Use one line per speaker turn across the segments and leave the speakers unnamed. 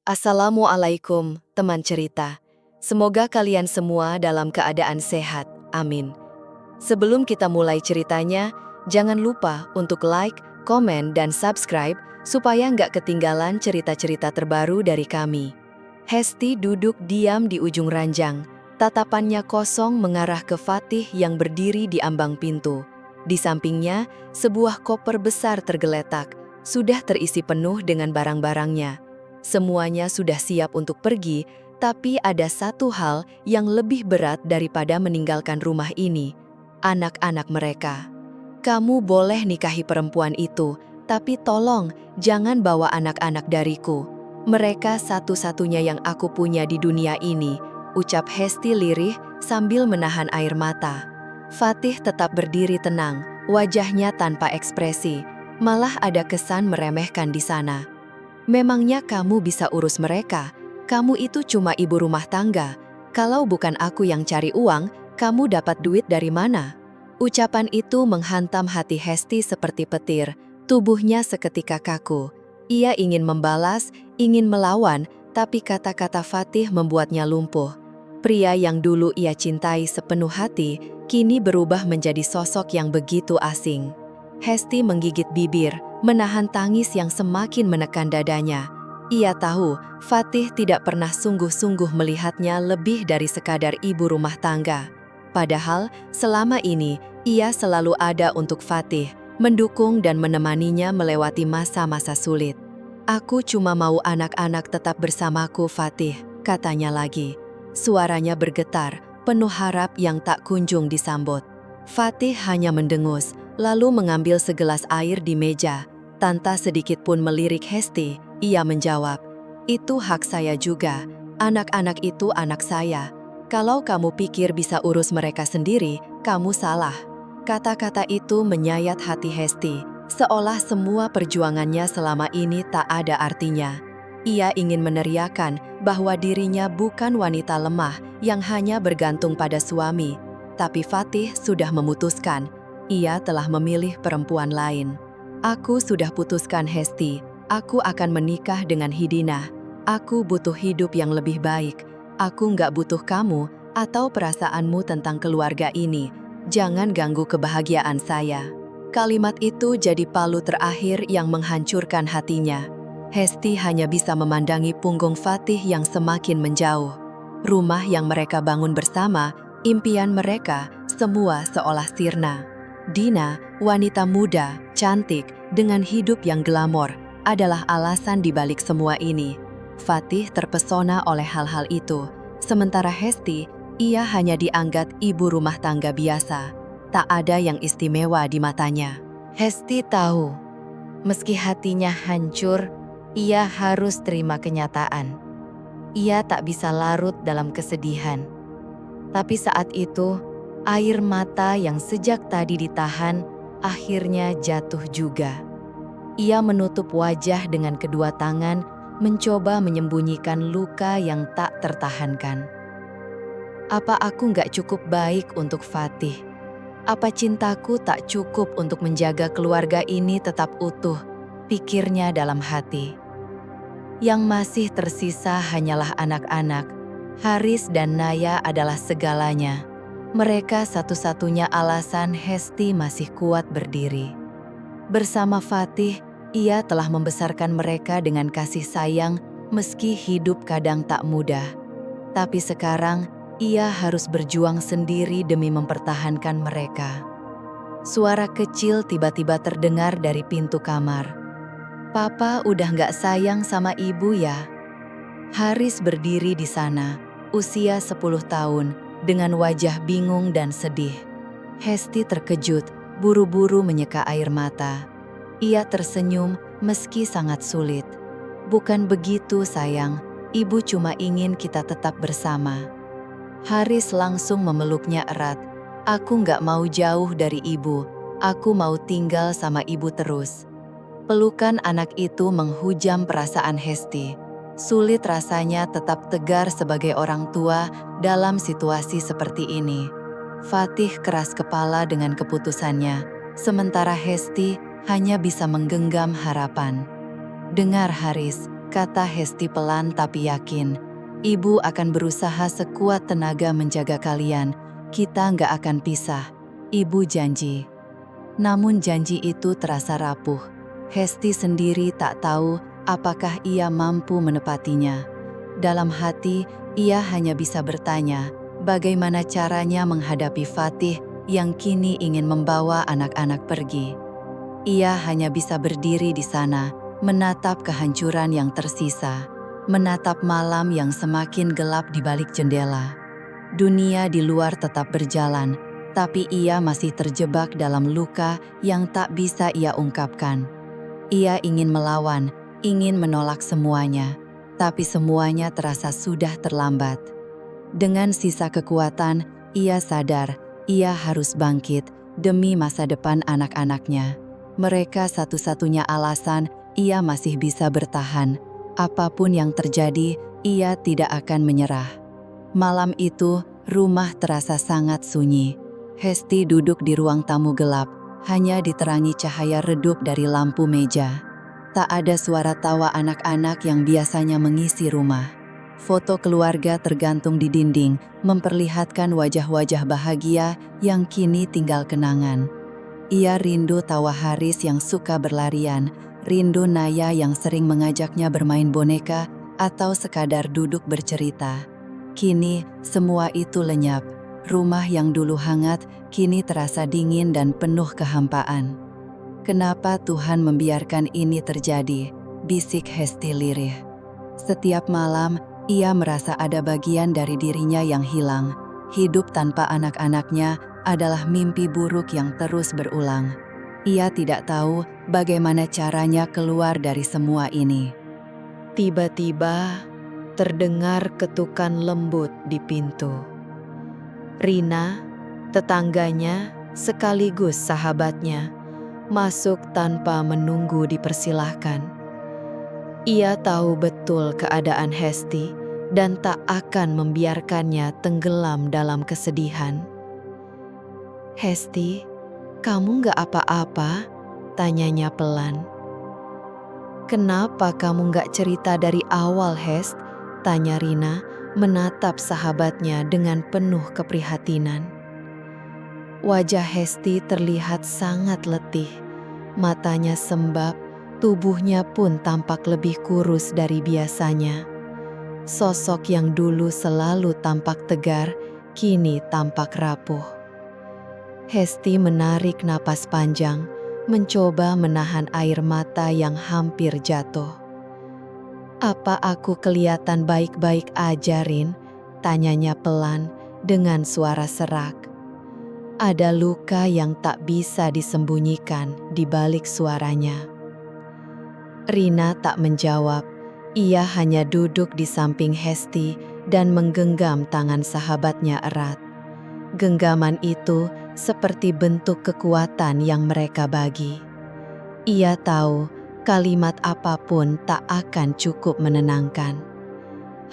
Assalamualaikum, teman cerita. Semoga kalian semua dalam keadaan sehat. Amin. Sebelum kita mulai ceritanya, jangan lupa untuk like, komen, dan subscribe supaya nggak ketinggalan cerita-cerita terbaru dari kami. Hesti duduk diam di ujung ranjang. Tatapannya kosong mengarah ke Fatih yang berdiri di ambang pintu. Di sampingnya, sebuah koper besar tergeletak, sudah terisi penuh dengan barang-barangnya. Semuanya sudah siap untuk pergi, tapi ada satu hal yang lebih berat daripada meninggalkan rumah ini. Anak-anak mereka. Kamu boleh nikahi perempuan itu, tapi tolong jangan bawa anak-anak dariku. Mereka satu-satunya yang aku punya di dunia ini, ucap Hesti lirih sambil menahan air mata. Fatih tetap berdiri tenang, wajahnya tanpa ekspresi, malah ada kesan meremehkan di sana. Memangnya kamu bisa urus mereka? Kamu itu cuma ibu rumah tangga. Kalau bukan aku yang cari uang, kamu dapat duit dari mana? Ucapan itu menghantam hati Hesti seperti petir. Tubuhnya seketika kaku. Ia ingin membalas, ingin melawan, tapi kata-kata Fatih membuatnya lumpuh. Pria yang dulu ia cintai sepenuh hati, kini berubah menjadi sosok yang begitu asing. Hesti menggigit bibir, menahan tangis yang semakin menekan dadanya. Ia tahu Fatih tidak pernah sungguh-sungguh melihatnya lebih dari sekadar ibu rumah tangga. Padahal selama ini ia selalu ada untuk Fatih, mendukung dan menemaninya melewati masa-masa sulit. Aku cuma mau anak-anak tetap bersamaku, Fatih, katanya lagi. Suaranya bergetar, penuh harap yang tak kunjung disambut. Fatih hanya mendengus, lalu mengambil segelas air di meja. Tanpa sedikit pun melirik Hesti, ia menjawab, "Itu hak saya juga. Anak-anak itu anak saya. Kalau kamu pikir bisa urus mereka sendiri, kamu salah." Kata-kata itu menyayat hati Hesti, seolah semua perjuangannya selama ini tak ada artinya. Ia ingin meneriakan bahwa dirinya bukan wanita lemah yang hanya bergantung pada suami. Tapi Fatih sudah memutuskan, ia telah memilih perempuan lain. "Aku sudah putuskan, Hesti. Aku akan menikah dengan Hidinah. Aku butuh hidup yang lebih baik. Aku nggak butuh kamu atau perasaanmu tentang keluarga ini. Jangan ganggu kebahagiaan saya." Kalimat itu jadi palu terakhir yang menghancurkan hatinya. Hesti hanya bisa memandangi punggung Fatih yang semakin menjauh. Rumah yang mereka bangun bersama, impian mereka, semua seolah sirna. Dina, wanita muda, cantik, dengan hidup yang glamor, adalah alasan dibalik semua ini. Fatih terpesona oleh hal-hal itu, sementara Hesti, ia hanya dianggap ibu rumah tangga biasa. Tak ada yang istimewa di matanya. Hesti tahu, meski hatinya hancur, ia harus terima kenyataan. Ia tak bisa larut dalam kesedihan. Tapi saat itu, air mata yang sejak tadi ditahan akhirnya jatuh juga. Ia menutup wajah dengan kedua tangan, mencoba menyembunyikan luka yang tak tertahankan. Apa aku nggak cukup baik untuk Fatih? Apa cintaku tak cukup untuk menjaga keluarga ini tetap utuh? Pikirnya dalam hati. Yang masih tersisa hanyalah anak-anak. Haris dan Naya adalah segalanya. Mereka satu-satunya alasan Hesti masih kuat berdiri. Bersama Fatih, ia telah membesarkan mereka dengan kasih sayang meski hidup kadang tak mudah. Tapi sekarang, ia harus berjuang sendiri demi mempertahankan mereka. Suara kecil tiba-tiba terdengar dari pintu kamar. "Papa udah nggak sayang sama ibu ya?" Haris berdiri di sana, usia 10 tahun, dengan wajah bingung dan sedih. Hesti terkejut, buru-buru menyeka air mata. Ia tersenyum meski sangat sulit. "Bukan begitu, sayang. Ibu cuma ingin kita tetap bersama." Haris langsung memeluknya erat. "Aku nggak mau jauh dari ibu. Aku mau tinggal sama ibu terus." Pelukan anak itu menghujam perasaan Hesti. Sulit rasanya tetap tegar sebagai orang tua dalam situasi seperti ini. Fatih keras kepala dengan keputusannya, sementara Hesti hanya bisa menggenggam harapan. "Dengar, Haris, kata Hesti pelan tapi yakin. Ibu akan berusaha sekuat tenaga menjaga kalian. Kita nggak akan pisah. Ibu janji. Namun janji itu terasa rapuh. Hesti sendiri tak tahu apakah ia mampu menepatinya. Dalam hati, ia hanya bisa bertanya, bagaimana caranya menghadapi Fatih yang kini ingin membawa anak-anak pergi. Ia hanya bisa berdiri di sana, menatap kehancuran yang tersisa, menatap malam yang semakin gelap di balik jendela. Dunia di luar tetap berjalan, tapi ia masih terjebak dalam luka yang tak bisa ia ungkapkan. Ia ingin melawan, ingin menolak semuanya, tapi semuanya terasa sudah terlambat. Dengan sisa kekuatan, ia sadar ia harus bangkit demi masa depan anak-anaknya. Mereka satu-satunya alasan ia masih bisa bertahan. Apapun yang terjadi, ia tidak akan menyerah. Malam itu, rumah terasa sangat sunyi. Hesti duduk di ruang tamu gelap, hanya diterangi cahaya redup dari lampu meja. Tak ada suara tawa anak-anak yang biasanya mengisi rumah. Foto keluarga tergantung di dinding, memperlihatkan wajah-wajah bahagia yang kini tinggal kenangan. Ia rindu tawa Haris yang suka berlarian, rindu Naya yang sering mengajaknya bermain boneka atau sekadar duduk bercerita. Kini, semua itu lenyap. Rumah yang dulu hangat, kini terasa dingin dan penuh kehampaan. Kenapa Tuhan membiarkan ini terjadi? Bisik Hesti lirih. Setiap malam, ia merasa ada bagian dari dirinya yang hilang. Hidup tanpa anak-anaknya adalah mimpi buruk yang terus berulang. Ia tidak tahu bagaimana caranya keluar dari semua ini. Tiba-tiba, terdengar ketukan lembut di pintu. Rina, tetangganya sekaligus sahabatnya, masuk tanpa menunggu dipersilahkan. Ia tahu betul keadaan Hesti dan tak akan membiarkannya tenggelam dalam kesedihan. "Hesti, kamu gak apa-apa?" tanyanya pelan. "Kenapa kamu gak cerita dari awal, Hest?" tanya Rina, menatap sahabatnya dengan penuh keprihatinan. Wajah Hesti terlihat sangat letih, matanya sembab, tubuhnya pun tampak lebih kurus dari biasanya. Sosok yang dulu selalu tampak tegar, kini tampak rapuh. Hesti menarik napas panjang, mencoba menahan air mata yang hampir jatuh. "Apa aku kelihatan baik-baik aja, Rin?" tanyanya pelan dengan suara serak. Ada luka yang tak bisa disembunyikan di balik suaranya. Rina tak menjawab, ia hanya duduk di samping Hesti dan menggenggam tangan sahabatnya erat. Genggaman itu seperti bentuk kekuatan yang mereka bagi. Ia tahu kalimat apapun tak akan cukup menenangkan.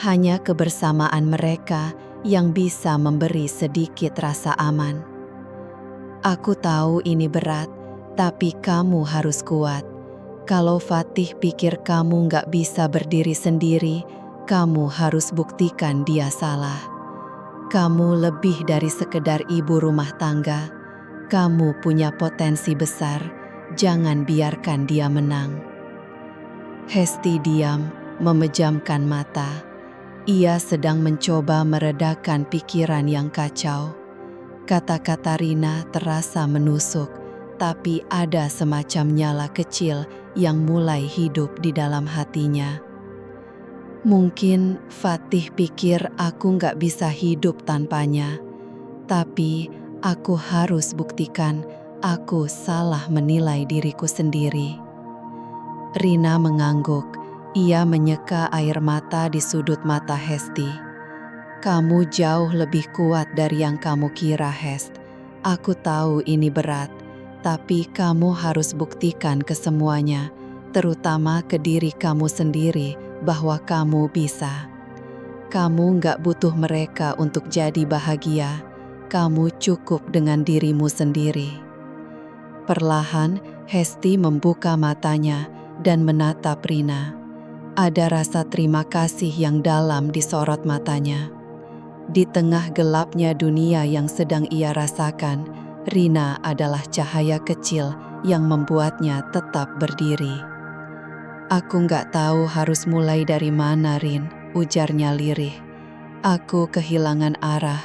Hanya kebersamaan mereka yang bisa memberi sedikit rasa aman. "Aku tahu ini berat, tapi kamu harus kuat. Kalau Fatih pikir kamu gak bisa berdiri sendiri, kamu harus buktikan dia salah. Kamu lebih dari sekedar ibu rumah tangga. Kamu punya potensi besar, jangan biarkan dia menang." Hesti diam, memejamkan mata. Ia sedang mencoba meredakan pikiran yang kacau. Kata-kata Rina terasa menusuk, tapi ada semacam nyala kecil yang mulai hidup di dalam hatinya. "Mungkin Fatih pikir aku gak bisa hidup tanpanya, tapi aku harus buktikan aku salah menilai diriku sendiri." Rina mengangguk, ia menyeka air mata di sudut mata Hesti. "Kamu jauh lebih kuat dari yang kamu kira, Hest. Aku tahu ini berat, tapi kamu harus buktikan ke semuanya, terutama ke diri kamu sendiri, bahwa kamu bisa. Kamu gak butuh mereka untuk jadi bahagia. Kamu cukup dengan dirimu sendiri." Perlahan, Hesti membuka matanya dan menatap Rina. Ada rasa terima kasih yang dalam di sorot matanya. Di tengah gelapnya dunia yang sedang ia rasakan, Rina adalah cahaya kecil yang membuatnya tetap berdiri. "Aku nggak tahu harus mulai dari mana, Rin," ujarnya lirih. "Aku kehilangan arah.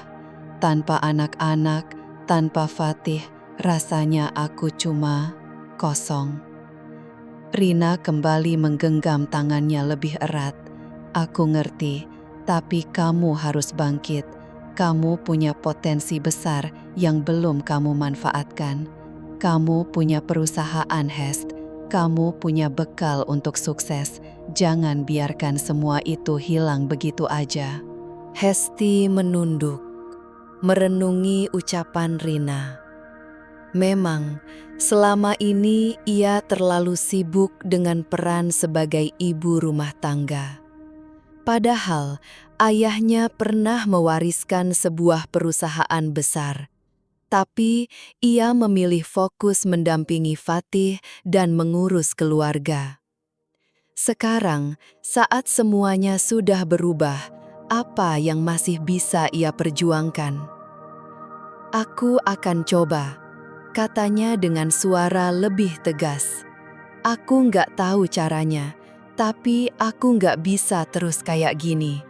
Tanpa anak-anak, tanpa Fatih, rasanya aku cuma kosong." Rina kembali menggenggam tangannya lebih erat. "Aku ngerti, tapi kamu harus bangkit. Kamu punya potensi besar yang belum kamu manfaatkan. Kamu punya perusahaan, Hest. Kamu punya bekal untuk sukses. Jangan biarkan semua itu hilang begitu aja." Hesti menunduk, merenungi ucapan Rina. Memang, selama ini ia terlalu sibuk dengan peran sebagai ibu rumah tangga. Padahal, ayahnya pernah mewariskan sebuah perusahaan besar. Tapi, ia memilih fokus mendampingi Fatih dan mengurus keluarga. Sekarang, saat semuanya sudah berubah, apa yang masih bisa ia perjuangkan? "Aku akan coba," katanya dengan suara lebih tegas. "Aku nggak tahu caranya, tapi aku nggak bisa terus kayak gini.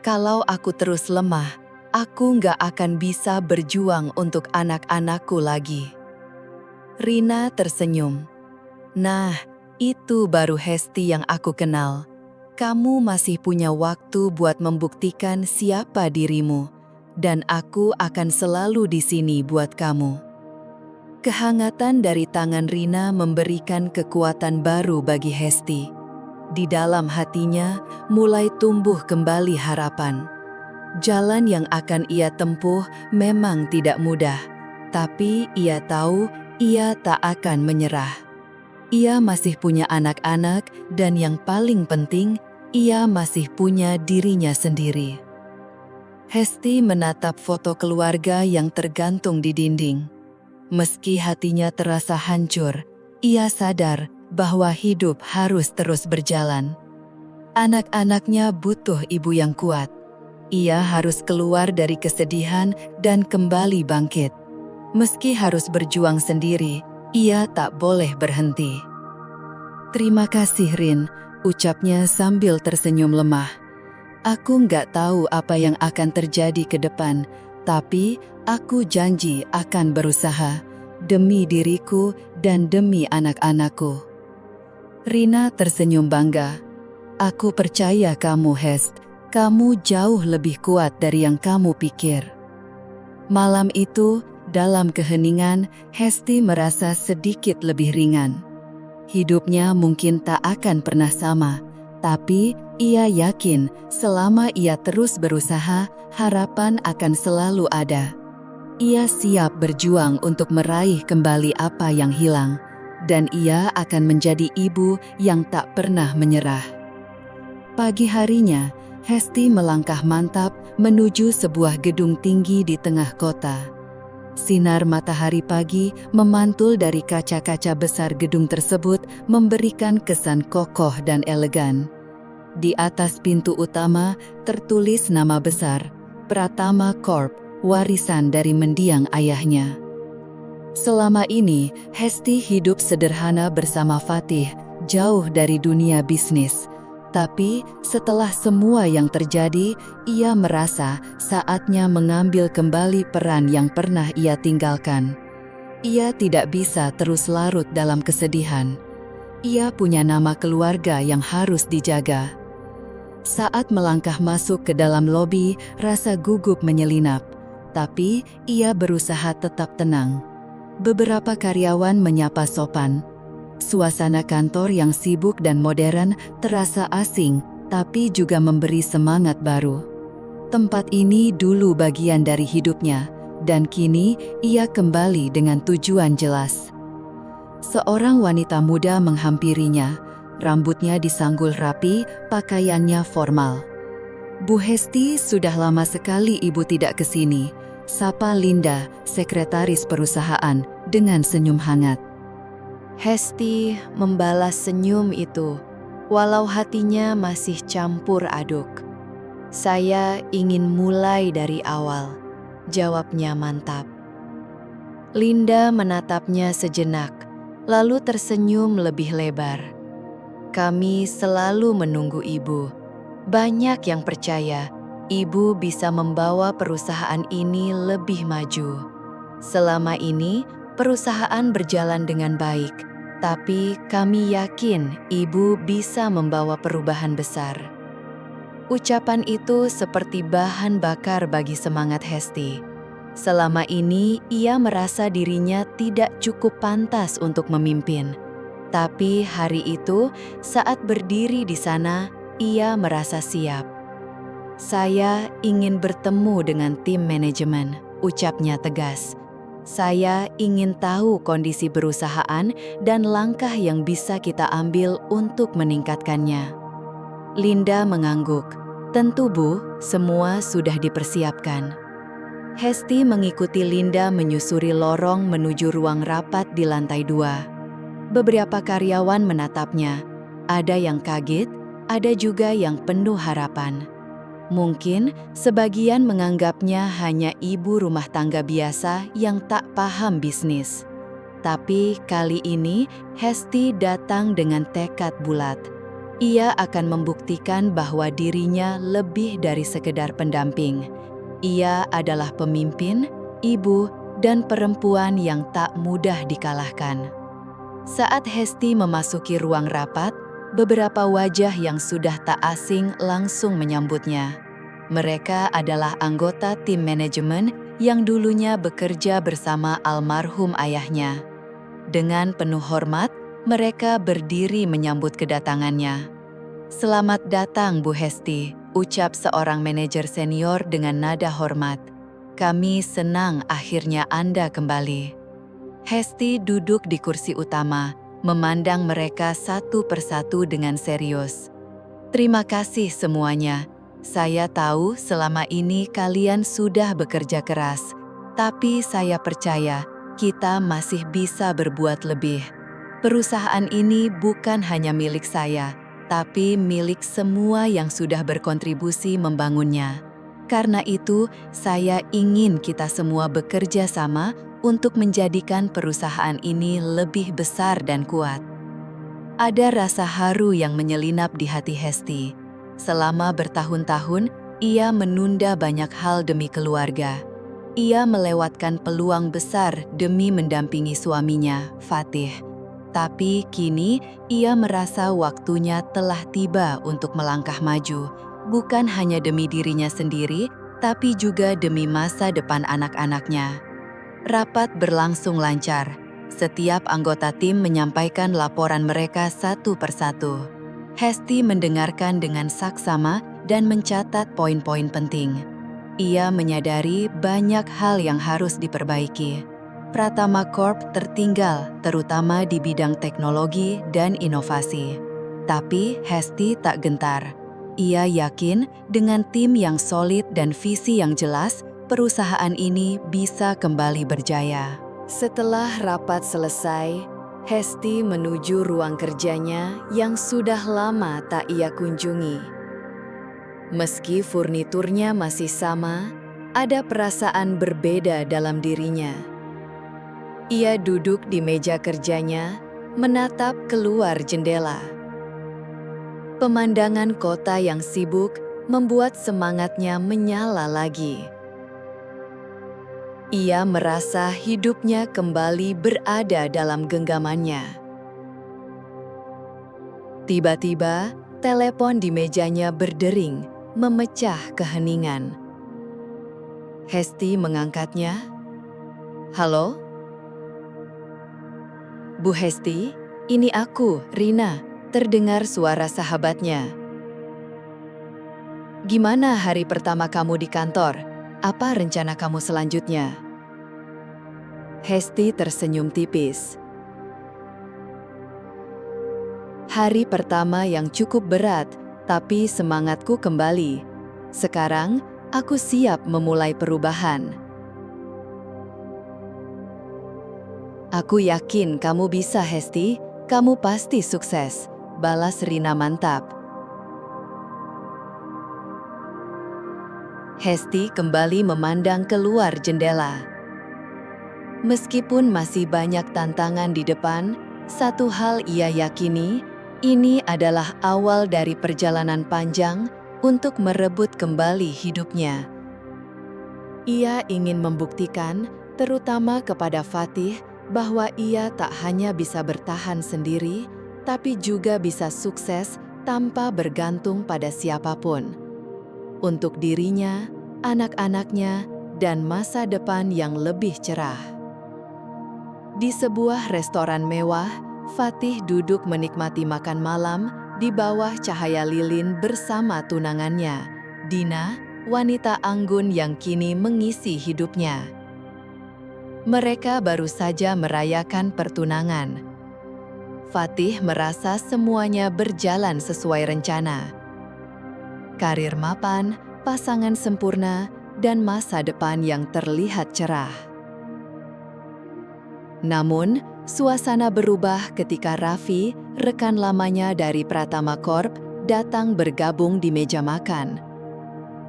Kalau aku terus lemah, aku nggak akan bisa berjuang untuk anak-anakku lagi." Rina tersenyum. "Nah, itu baru Hesti yang aku kenal. Kamu masih punya waktu buat membuktikan siapa dirimu, dan aku akan selalu di sini buat kamu." Kehangatan dari tangan Rina memberikan kekuatan baru bagi Hesti. Di dalam hatinya mulai tumbuh kembali harapan. Jalan yang akan ia tempuh memang tidak mudah, tapi ia tahu ia tak akan menyerah. Ia masih punya anak-anak dan yang paling penting, ia masih punya dirinya sendiri. Hesti menatap foto keluarga yang tergantung di dinding. Meski hatinya terasa hancur, ia sadar bahwa hidup harus terus berjalan. Anak-anaknya butuh ibu yang kuat. Ia harus keluar dari kesedihan dan kembali bangkit. Meski harus berjuang sendiri, ia tak boleh berhenti. "Terima kasih, Rin," ucapnya sambil tersenyum lemah. "Aku nggak tahu apa yang akan terjadi ke depan, tapi aku janji akan berusaha demi diriku dan demi anak-anakku." Rina tersenyum bangga. "Aku percaya kamu, Hest. Kamu jauh lebih kuat dari yang kamu pikir." Malam itu, dalam keheningan, Hesti merasa sedikit lebih ringan. Hidupnya mungkin tak akan pernah sama, tapi ia yakin selama ia terus berusaha, harapan akan selalu ada. Ia siap berjuang untuk meraih kembali apa yang hilang, dan ia akan menjadi ibu yang tak pernah menyerah. Pagi harinya, Hesti melangkah mantap menuju sebuah gedung tinggi di tengah kota. Sinar matahari pagi memantul dari kaca-kaca besar gedung tersebut memberikan kesan kokoh dan elegan. Di atas pintu utama tertulis nama besar, Pratama Corp, warisan dari mendiang ayahnya. Selama ini, Hesti hidup sederhana bersama Fatih, jauh dari dunia bisnis. Tapi setelah semua yang terjadi, ia merasa saatnya mengambil kembali peran yang pernah ia tinggalkan. Ia tidak bisa terus larut dalam kesedihan. Ia punya nama keluarga yang harus dijaga. Saat melangkah masuk ke dalam lobi, rasa gugup menyelinap. Tapi ia berusaha tetap tenang. Beberapa karyawan menyapa sopan. Suasana kantor yang sibuk dan modern terasa asing, tapi juga memberi semangat baru. Tempat ini dulu bagian dari hidupnya, dan kini ia kembali dengan tujuan jelas. Seorang wanita muda menghampirinya, rambutnya disanggul rapi, pakaiannya formal. "Bu Hesti, sudah lama sekali ibu tidak ke sini," sapa Linda, sekretaris perusahaan, dengan senyum hangat. Hesti membalas senyum itu. walau hatinya masih campur aduk. "Saya ingin mulai dari awal," jawabnya mantap. Linda menatapnya sejenak, lalu tersenyum lebih lebar. "Kami selalu menunggu Ibu. Banyak yang percaya Ibu bisa membawa perusahaan ini lebih maju. Selama ini, perusahaan berjalan dengan baik, tapi kami yakin Ibu bisa membawa perubahan besar." Ucapan itu seperti bahan bakar bagi semangat Hesti. Selama ini, ia merasa dirinya tidak cukup pantas untuk memimpin. Tapi hari itu, saat berdiri di sana, ia merasa siap. "Saya ingin bertemu dengan tim manajemen," ucapnya tegas. "Saya ingin tahu kondisi perusahaan dan langkah yang bisa kita ambil untuk meningkatkannya." Linda mengangguk. "Tentu, Bu, semua sudah dipersiapkan." Hesti mengikuti Linda menyusuri lorong menuju ruang rapat di lantai 2. Beberapa karyawan menatapnya. Ada yang kaget, ada juga yang penuh harapan. Mungkin sebagian menganggapnya hanya ibu rumah tangga biasa yang tak paham bisnis. Tapi kali ini Hesti datang dengan tekad bulat. Ia akan membuktikan bahwa dirinya lebih dari sekedar pendamping. Ia adalah pemimpin, ibu, dan perempuan yang tak mudah dikalahkan. Saat Hesti memasuki ruang rapat, beberapa wajah yang sudah tak asing langsung menyambutnya. Mereka adalah anggota tim manajemen yang dulunya bekerja bersama almarhum ayahnya. Dengan penuh hormat, mereka berdiri menyambut kedatangannya. "Selamat datang, Bu Hesti," ucap seorang manajer senior dengan nada hormat. "Kami senang akhirnya Anda kembali." Hesti duduk di kursi utama, memandang mereka satu persatu dengan serius. "Terima kasih semuanya. Saya tahu selama ini kalian sudah bekerja keras, tapi saya percaya kita masih bisa berbuat lebih. Perusahaan ini bukan hanya milik saya, tapi milik semua yang sudah berkontribusi membangunnya. Karena itu, saya ingin kita semua bekerja sama untuk menjadikan perusahaan ini lebih besar dan kuat." Ada rasa haru yang menyelinap di hati Hesti. Selama bertahun-tahun, ia menunda banyak hal demi keluarga. Ia melewatkan peluang besar demi mendampingi suaminya, Fatih. Tapi kini, ia merasa waktunya telah tiba untuk melangkah maju, bukan hanya demi dirinya sendiri, tapi juga demi masa depan anak-anaknya. Rapat berlangsung lancar. Setiap anggota tim menyampaikan laporan mereka satu persatu. Hesti mendengarkan dengan saksama dan mencatat poin-poin penting. Ia menyadari banyak hal yang harus diperbaiki. Pratama Corp tertinggal, terutama di bidang teknologi dan inovasi. Tapi Hesti tak gentar. Ia yakin dengan tim yang solid dan visi yang jelas, perusahaan ini bisa kembali berjaya. Setelah rapat selesai, Hesti menuju ruang kerjanya yang sudah lama tak ia kunjungi. Meski furniturnya masih sama, ada perasaan berbeda dalam dirinya. Ia duduk di meja kerjanya, menatap keluar jendela. Pemandangan kota yang sibuk membuat semangatnya menyala lagi. Ia merasa hidupnya kembali berada dalam genggamannya. Tiba-tiba, telepon di mejanya berdering, memecah keheningan. Hesti mengangkatnya. "Halo? Bu Hesti, ini aku, Rina," terdengar suara sahabatnya. "Gimana hari pertama kamu di kantor? Apa rencana kamu selanjutnya?" Hesti tersenyum tipis. "Hari pertama yang cukup berat, tapi semangatku kembali. Sekarang, aku siap memulai perubahan." "Aku yakin kamu bisa, Hesti. Kamu pasti sukses. balas Rina mantap. Hesti kembali memandang keluar jendela. Meskipun masih banyak tantangan di depan, satu hal ia yakini, ini adalah awal dari perjalanan panjang untuk merebut kembali hidupnya. Ia ingin membuktikan, terutama kepada Fatih, bahwa ia tak hanya bisa bertahan sendiri, tapi juga bisa sukses tanpa bergantung pada siapapun. Untuk dirinya, anak-anaknya, dan masa depan yang lebih cerah. Di sebuah restoran mewah, Fatih duduk menikmati makan malam di bawah cahaya lilin bersama tunangannya, Dina, wanita anggun yang kini mengisi hidupnya. Mereka baru saja merayakan pertunangan. Fatih merasa semuanya berjalan sesuai rencana. Karir mapan, pasangan sempurna, dan masa depan yang terlihat cerah. Namun, suasana berubah ketika Raffi, rekan lamanya dari Pratama Corp, datang bergabung di meja makan.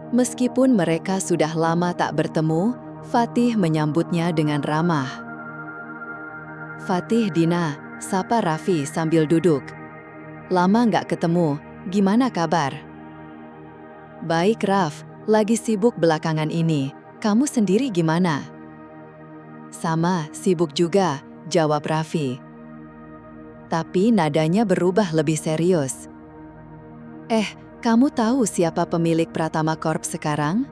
Meskipun mereka sudah lama tak bertemu, Fatih menyambutnya dengan ramah. "Fatih, Dina," sapa Raffi sambil duduk. "Lama nggak ketemu, gimana kabar?" "Baik, Raff, lagi sibuk belakangan ini. Kamu sendiri gimana?" "Sama, sibuk juga," jawab Raffi. Tapi nadanya berubah lebih serius. Kamu tahu siapa pemilik Pratama Corp sekarang?"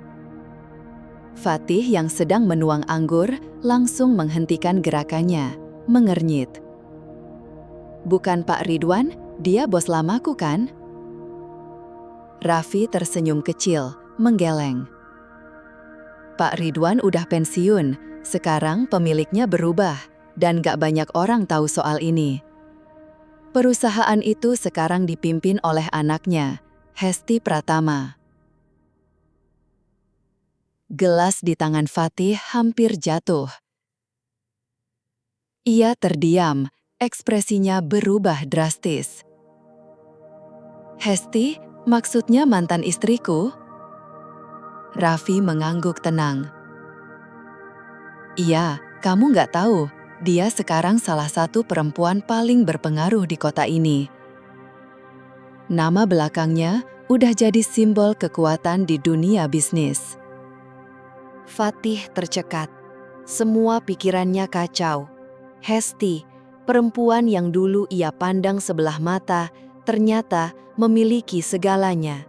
Fatih yang sedang menuang anggur langsung menghentikan gerakannya, mengernyit. "Bukan Pak Ridwan, dia bos lamaku kan?" Raffi tersenyum kecil, menggeleng. "Pak Ridwan udah pensiun. Sekarang pemiliknya berubah, dan gak banyak orang tahu soal ini. Perusahaan itu sekarang dipimpin oleh anaknya, Hesti Pratama." Gelas di tangan Fatih hampir jatuh. Ia terdiam, ekspresinya berubah drastis. "Hesti, maksudnya mantan istriku?" Raffi mengangguk tenang. "Iya, kamu nggak tahu, dia sekarang salah satu perempuan paling berpengaruh di kota ini. Nama belakangnya udah jadi simbol kekuatan di dunia bisnis." Fatih tercekat. Semua pikirannya kacau. Hesti, perempuan yang dulu ia pandang sebelah mata, ternyata memiliki segalanya.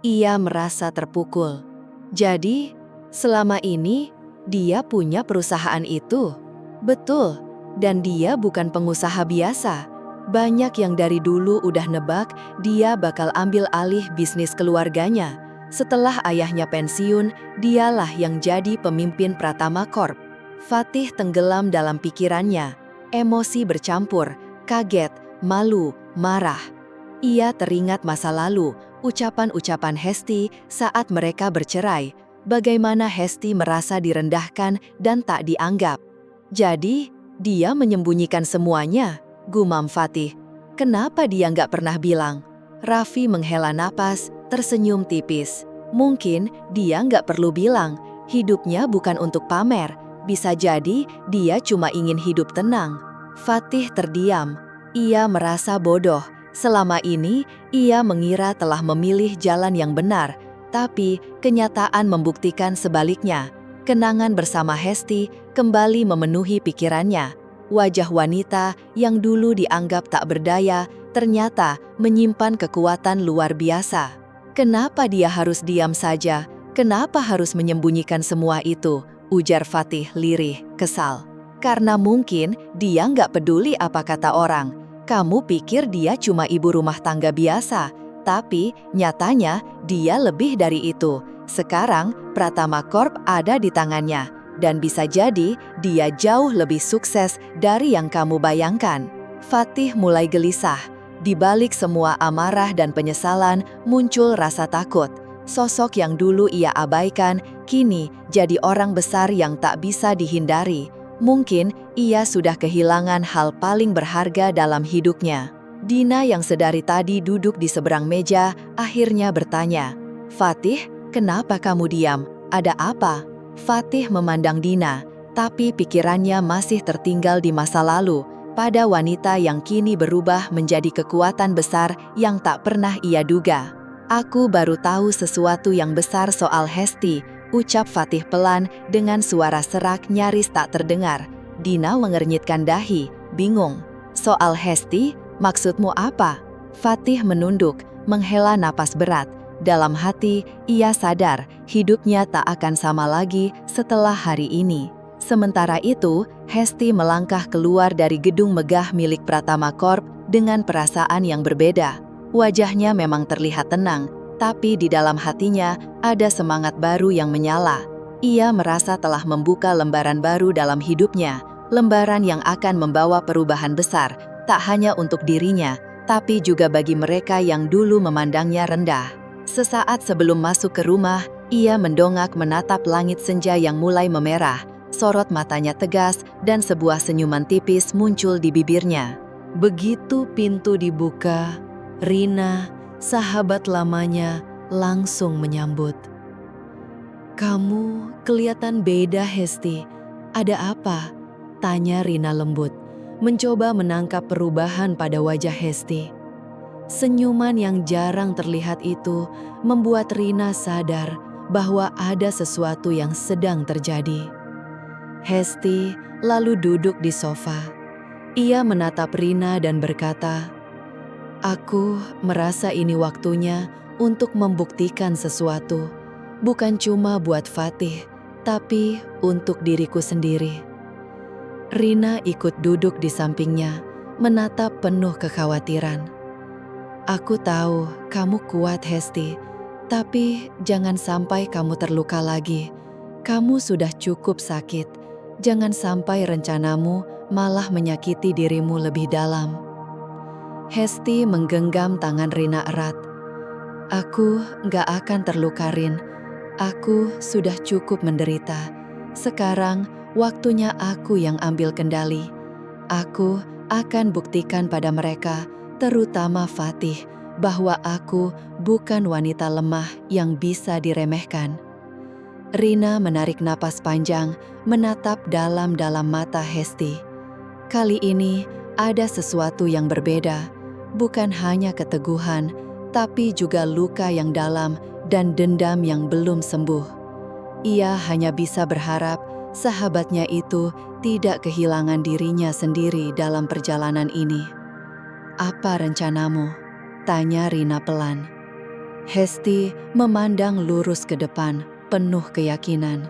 Ia merasa terpukul. Jadi, selama ini dia punya perusahaan itu. Betul, dan dia bukan pengusaha biasa. Banyak yang dari dulu udah nebak dia bakal ambil alih bisnis keluarganya. Setelah ayahnya pensiun, dialah yang jadi pemimpin Pratama Corp. Fatih tenggelam dalam pikirannya. Emosi bercampur, kaget, malu, marah. Ia teringat masa lalu, ucapan-ucapan Hesti saat mereka bercerai. Bagaimana Hesti merasa direndahkan dan tak dianggap. Jadi, dia menyembunyikan semuanya, gumam Fatih. Kenapa dia nggak pernah bilang? Raffi menghela napas, tersenyum tipis. Mungkin dia nggak perlu bilang, hidupnya bukan untuk pamer. Bisa jadi dia cuma ingin hidup tenang. Fatih terdiam. Ia merasa bodoh. Selama ini, ia mengira telah memilih jalan yang benar. Tapi, kenyataan membuktikan sebaliknya. Kenangan bersama Hesti kembali memenuhi pikirannya. Wajah wanita yang dulu dianggap tak berdaya, ternyata menyimpan kekuatan luar biasa. Kenapa dia harus diam saja? Kenapa harus menyembunyikan semua itu? Ujar Fatih lirih, kesal. Karena mungkin dia nggak peduli apa kata orang. Kamu pikir dia cuma ibu rumah tangga biasa, tapi nyatanya dia lebih dari itu. Sekarang Pratama Corp ada di tangannya, dan bisa jadi dia jauh lebih sukses dari yang kamu bayangkan. Fatih mulai gelisah. Di balik semua amarah dan penyesalan muncul rasa takut. Sosok yang dulu ia abaikan, kini jadi orang besar yang tak bisa dihindari. Mungkin ia sudah kehilangan hal paling berharga dalam hidupnya. Dina yang sedari tadi duduk di seberang meja akhirnya bertanya, "Fatih, kenapa kamu diam? Ada apa?" Fatih memandang Dina, tapi pikirannya masih tertinggal di masa lalu, pada wanita yang kini berubah menjadi kekuatan besar yang tak pernah ia duga. "Aku baru tahu sesuatu yang besar soal Hesti," ucap Fatih pelan dengan suara serak nyaris tak terdengar. Dina mengernyitkan dahi, bingung. "Soal Hesti? Maksudmu apa?" Fatih menunduk, menghela napas berat. Dalam hati, ia sadar hidupnya tak akan sama lagi setelah hari ini. Sementara itu, Hesti melangkah keluar dari gedung megah milik Pratama Corp dengan perasaan yang berbeda. Wajahnya memang terlihat tenang, tapi di dalam hatinya ada semangat baru yang menyala. Ia merasa telah membuka lembaran baru dalam hidupnya, lembaran yang akan membawa perubahan besar, tak hanya untuk dirinya, tapi juga bagi mereka yang dulu memandangnya rendah. Sesaat sebelum masuk ke rumah, ia mendongak menatap langit senja yang mulai memerah. Sorot matanya tegas dan sebuah senyuman tipis muncul di bibirnya. Begitu pintu dibuka, Rina, sahabat lamanya, langsung menyambut. "Kamu kelihatan beda, Hesti. Ada apa?" tanya Rina lembut, mencoba menangkap perubahan pada wajah Hesti. Senyuman yang jarang terlihat itu membuat Rina sadar bahwa ada sesuatu yang sedang terjadi. Hesti lalu duduk di sofa. Ia menatap Rina dan berkata, "Aku merasa ini waktunya untuk membuktikan sesuatu, bukan cuma buat Fatih, tapi untuk diriku sendiri." Rina ikut duduk di sampingnya, menatap penuh kekhawatiran. "Aku tahu kamu kuat, Hesti, tapi jangan sampai kamu terluka lagi. Kamu sudah cukup sakit. Jangan sampai rencanamu malah menyakiti dirimu lebih dalam." Hesti menggenggam tangan Rina erat. "Aku gak akan terluka, Rin. Aku sudah cukup menderita. Sekarang waktunya aku yang ambil kendali. Aku akan buktikan pada mereka, terutama Fatih, bahwa aku bukan wanita lemah yang bisa diremehkan." Rina menarik napas panjang, menatap dalam-dalam mata Hesti. Kali ini ada sesuatu yang berbeda, bukan hanya keteguhan, tapi juga luka yang dalam dan dendam yang belum sembuh. Ia hanya bisa berharap sahabatnya itu tidak kehilangan dirinya sendiri dalam perjalanan ini. "Apa rencanamu?" tanya Rina pelan. Hesti memandang lurus ke depan, penuh keyakinan.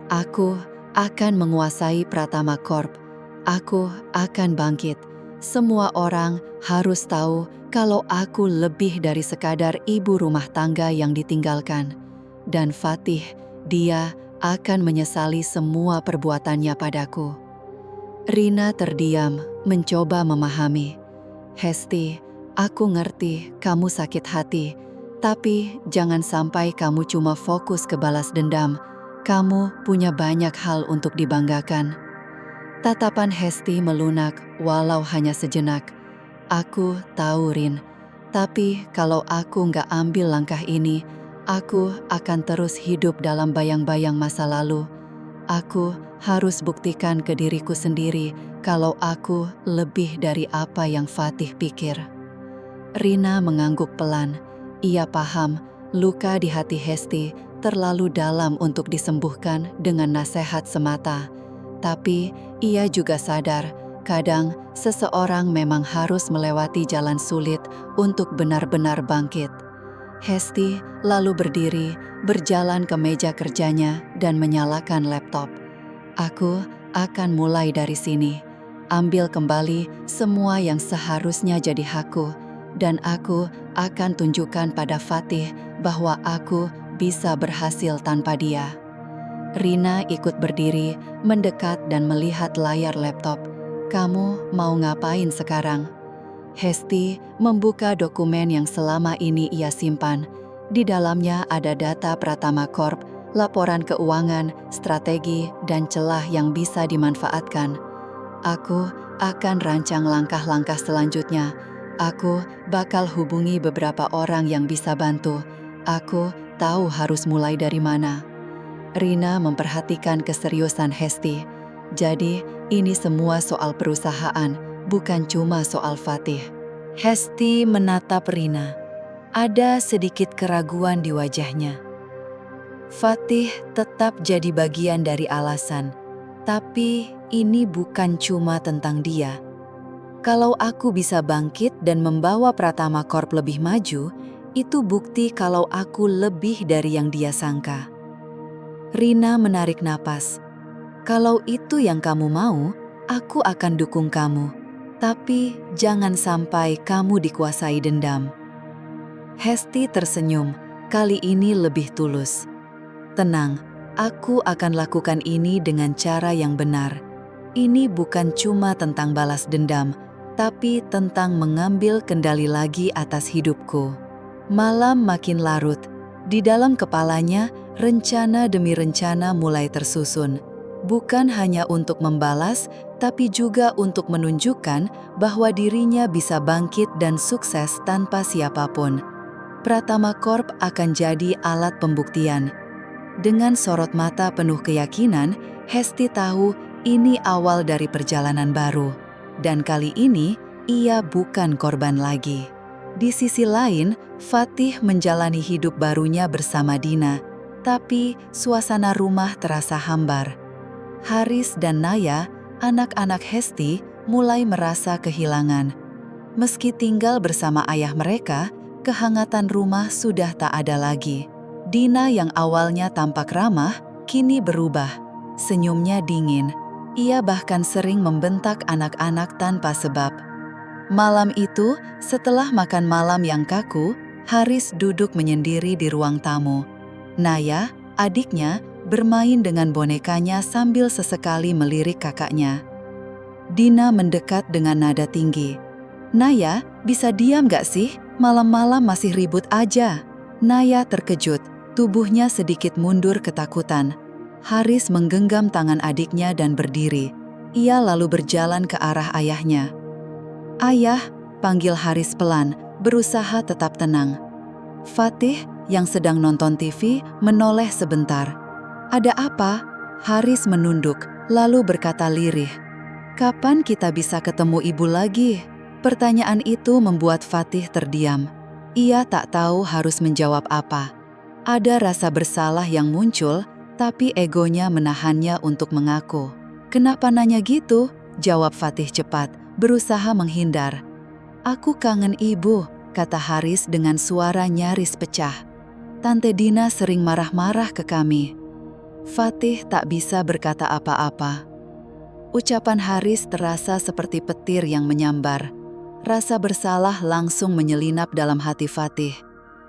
"Aku akan menguasai Pratama Corp. Aku akan bangkit. Semua orang harus tahu kalau aku lebih dari sekadar ibu rumah tangga yang ditinggalkan. Dan Fatih, dia akan menyesali semua perbuatannya padaku." Rina terdiam, mencoba memahami. "Hesti, aku ngerti kamu sakit hati, tapi jangan sampai kamu cuma fokus ke balas dendam. Kamu punya banyak hal untuk dibanggakan." Tatapan Hesti melunak walau hanya sejenak. "Aku tahu, Rin, tapi kalau aku nggak ambil langkah ini, aku akan terus hidup dalam bayang-bayang masa lalu. Aku harus buktikan ke diriku sendiri kalau aku lebih dari apa yang Fatih pikir." Rina mengangguk pelan. Ia paham luka di hati Hesti terlalu dalam untuk disembuhkan dengan nasihat semata. Tapi ia juga sadar kadang seseorang memang harus melewati jalan sulit untuk benar-benar bangkit. Hesti lalu berdiri, berjalan ke meja kerjanya dan menyalakan laptop. "Aku akan mulai dari sini. Ambil kembali semua yang seharusnya jadi hakku, dan aku akan tunjukkan pada Fatih bahwa aku bisa berhasil tanpa dia." Rina ikut berdiri, mendekat dan melihat layar laptop. "Kamu mau ngapain sekarang?" Hesti membuka dokumen yang selama ini ia simpan. Di dalamnya ada data Pratama Corp, laporan keuangan, strategi, dan celah yang bisa dimanfaatkan. "Aku akan rancang langkah-langkah selanjutnya.
Aku bakal hubungi beberapa orang yang bisa bantu. Aku tahu harus mulai dari mana. Rina memperhatikan keseriusan Hesti. Jadi, ini semua soal perusahaan, bukan cuma soal Fatih. Hesti menatap Rina. Ada sedikit keraguan di wajahnya. Fatih tetap jadi bagian dari alasan, tapi ini bukan cuma tentang dia. Kalau aku bisa bangkit dan membawa Pratama Corp lebih maju, itu bukti kalau aku lebih dari yang dia sangka. Rina menarik napas. Kalau itu yang kamu mau, aku akan dukung kamu. Tapi jangan sampai kamu dikuasai dendam. Hesti tersenyum, kali ini lebih tulus. Tenang, aku akan lakukan ini dengan cara yang benar. Ini bukan cuma tentang balas dendam, tapi tentang mengambil kendali lagi atas hidupku. Malam makin larut. Di dalam kepalanya, rencana demi rencana mulai tersusun. Bukan hanya untuk membalas, tapi juga untuk menunjukkan bahwa dirinya bisa bangkit dan sukses tanpa siapapun. Pratama Corp akan jadi alat pembuktian. Dengan sorot mata penuh keyakinan, Hesti tahu ini awal dari perjalanan baru. Dan kali ini, ia bukan korban lagi. Di sisi lain, Fatih menjalani hidup barunya bersama Dina. Tapi suasana rumah terasa hambar. Haris dan Naya, anak-anak Hesti, mulai merasa kehilangan. Meski tinggal bersama ayah mereka, kehangatan rumah sudah tak ada lagi. Dina yang awalnya tampak ramah, kini berubah. Senyumnya dingin. Ia bahkan sering membentak anak-anak tanpa sebab. Malam itu, setelah makan malam yang kaku, Haris duduk menyendiri di ruang tamu. Naya, adiknya, bermain dengan bonekanya sambil sesekali melirik kakaknya. Dina mendekat dengan nada tinggi. "Naya, bisa diam gak sih? Malam-malam masih ribut aja." Naya terkejut, tubuhnya sedikit mundur ketakutan. Haris menggenggam tangan adiknya dan berdiri. Ia lalu berjalan ke arah ayahnya. "Ayah," panggil Haris pelan, berusaha tetap tenang. Fatih, yang sedang nonton TV, menoleh sebentar. "Ada apa?" Haris menunduk, lalu berkata lirih. "Kapan kita bisa ketemu ibu lagi?" Pertanyaan itu membuat Fatih terdiam. Ia tak tahu harus menjawab apa. Ada rasa bersalah yang muncul, tapi egonya menahannya untuk mengaku. "Kenapa nanya gitu?" jawab Fatih cepat, berusaha menghindar. "Aku kangen ibu," kata Haris dengan suara nyaris pecah. "Tante Dina sering marah-marah ke kami." Fatih tak bisa berkata apa-apa. Ucapan Haris terasa seperti petir yang menyambar. Rasa bersalah langsung menyelinap dalam hati Fatih.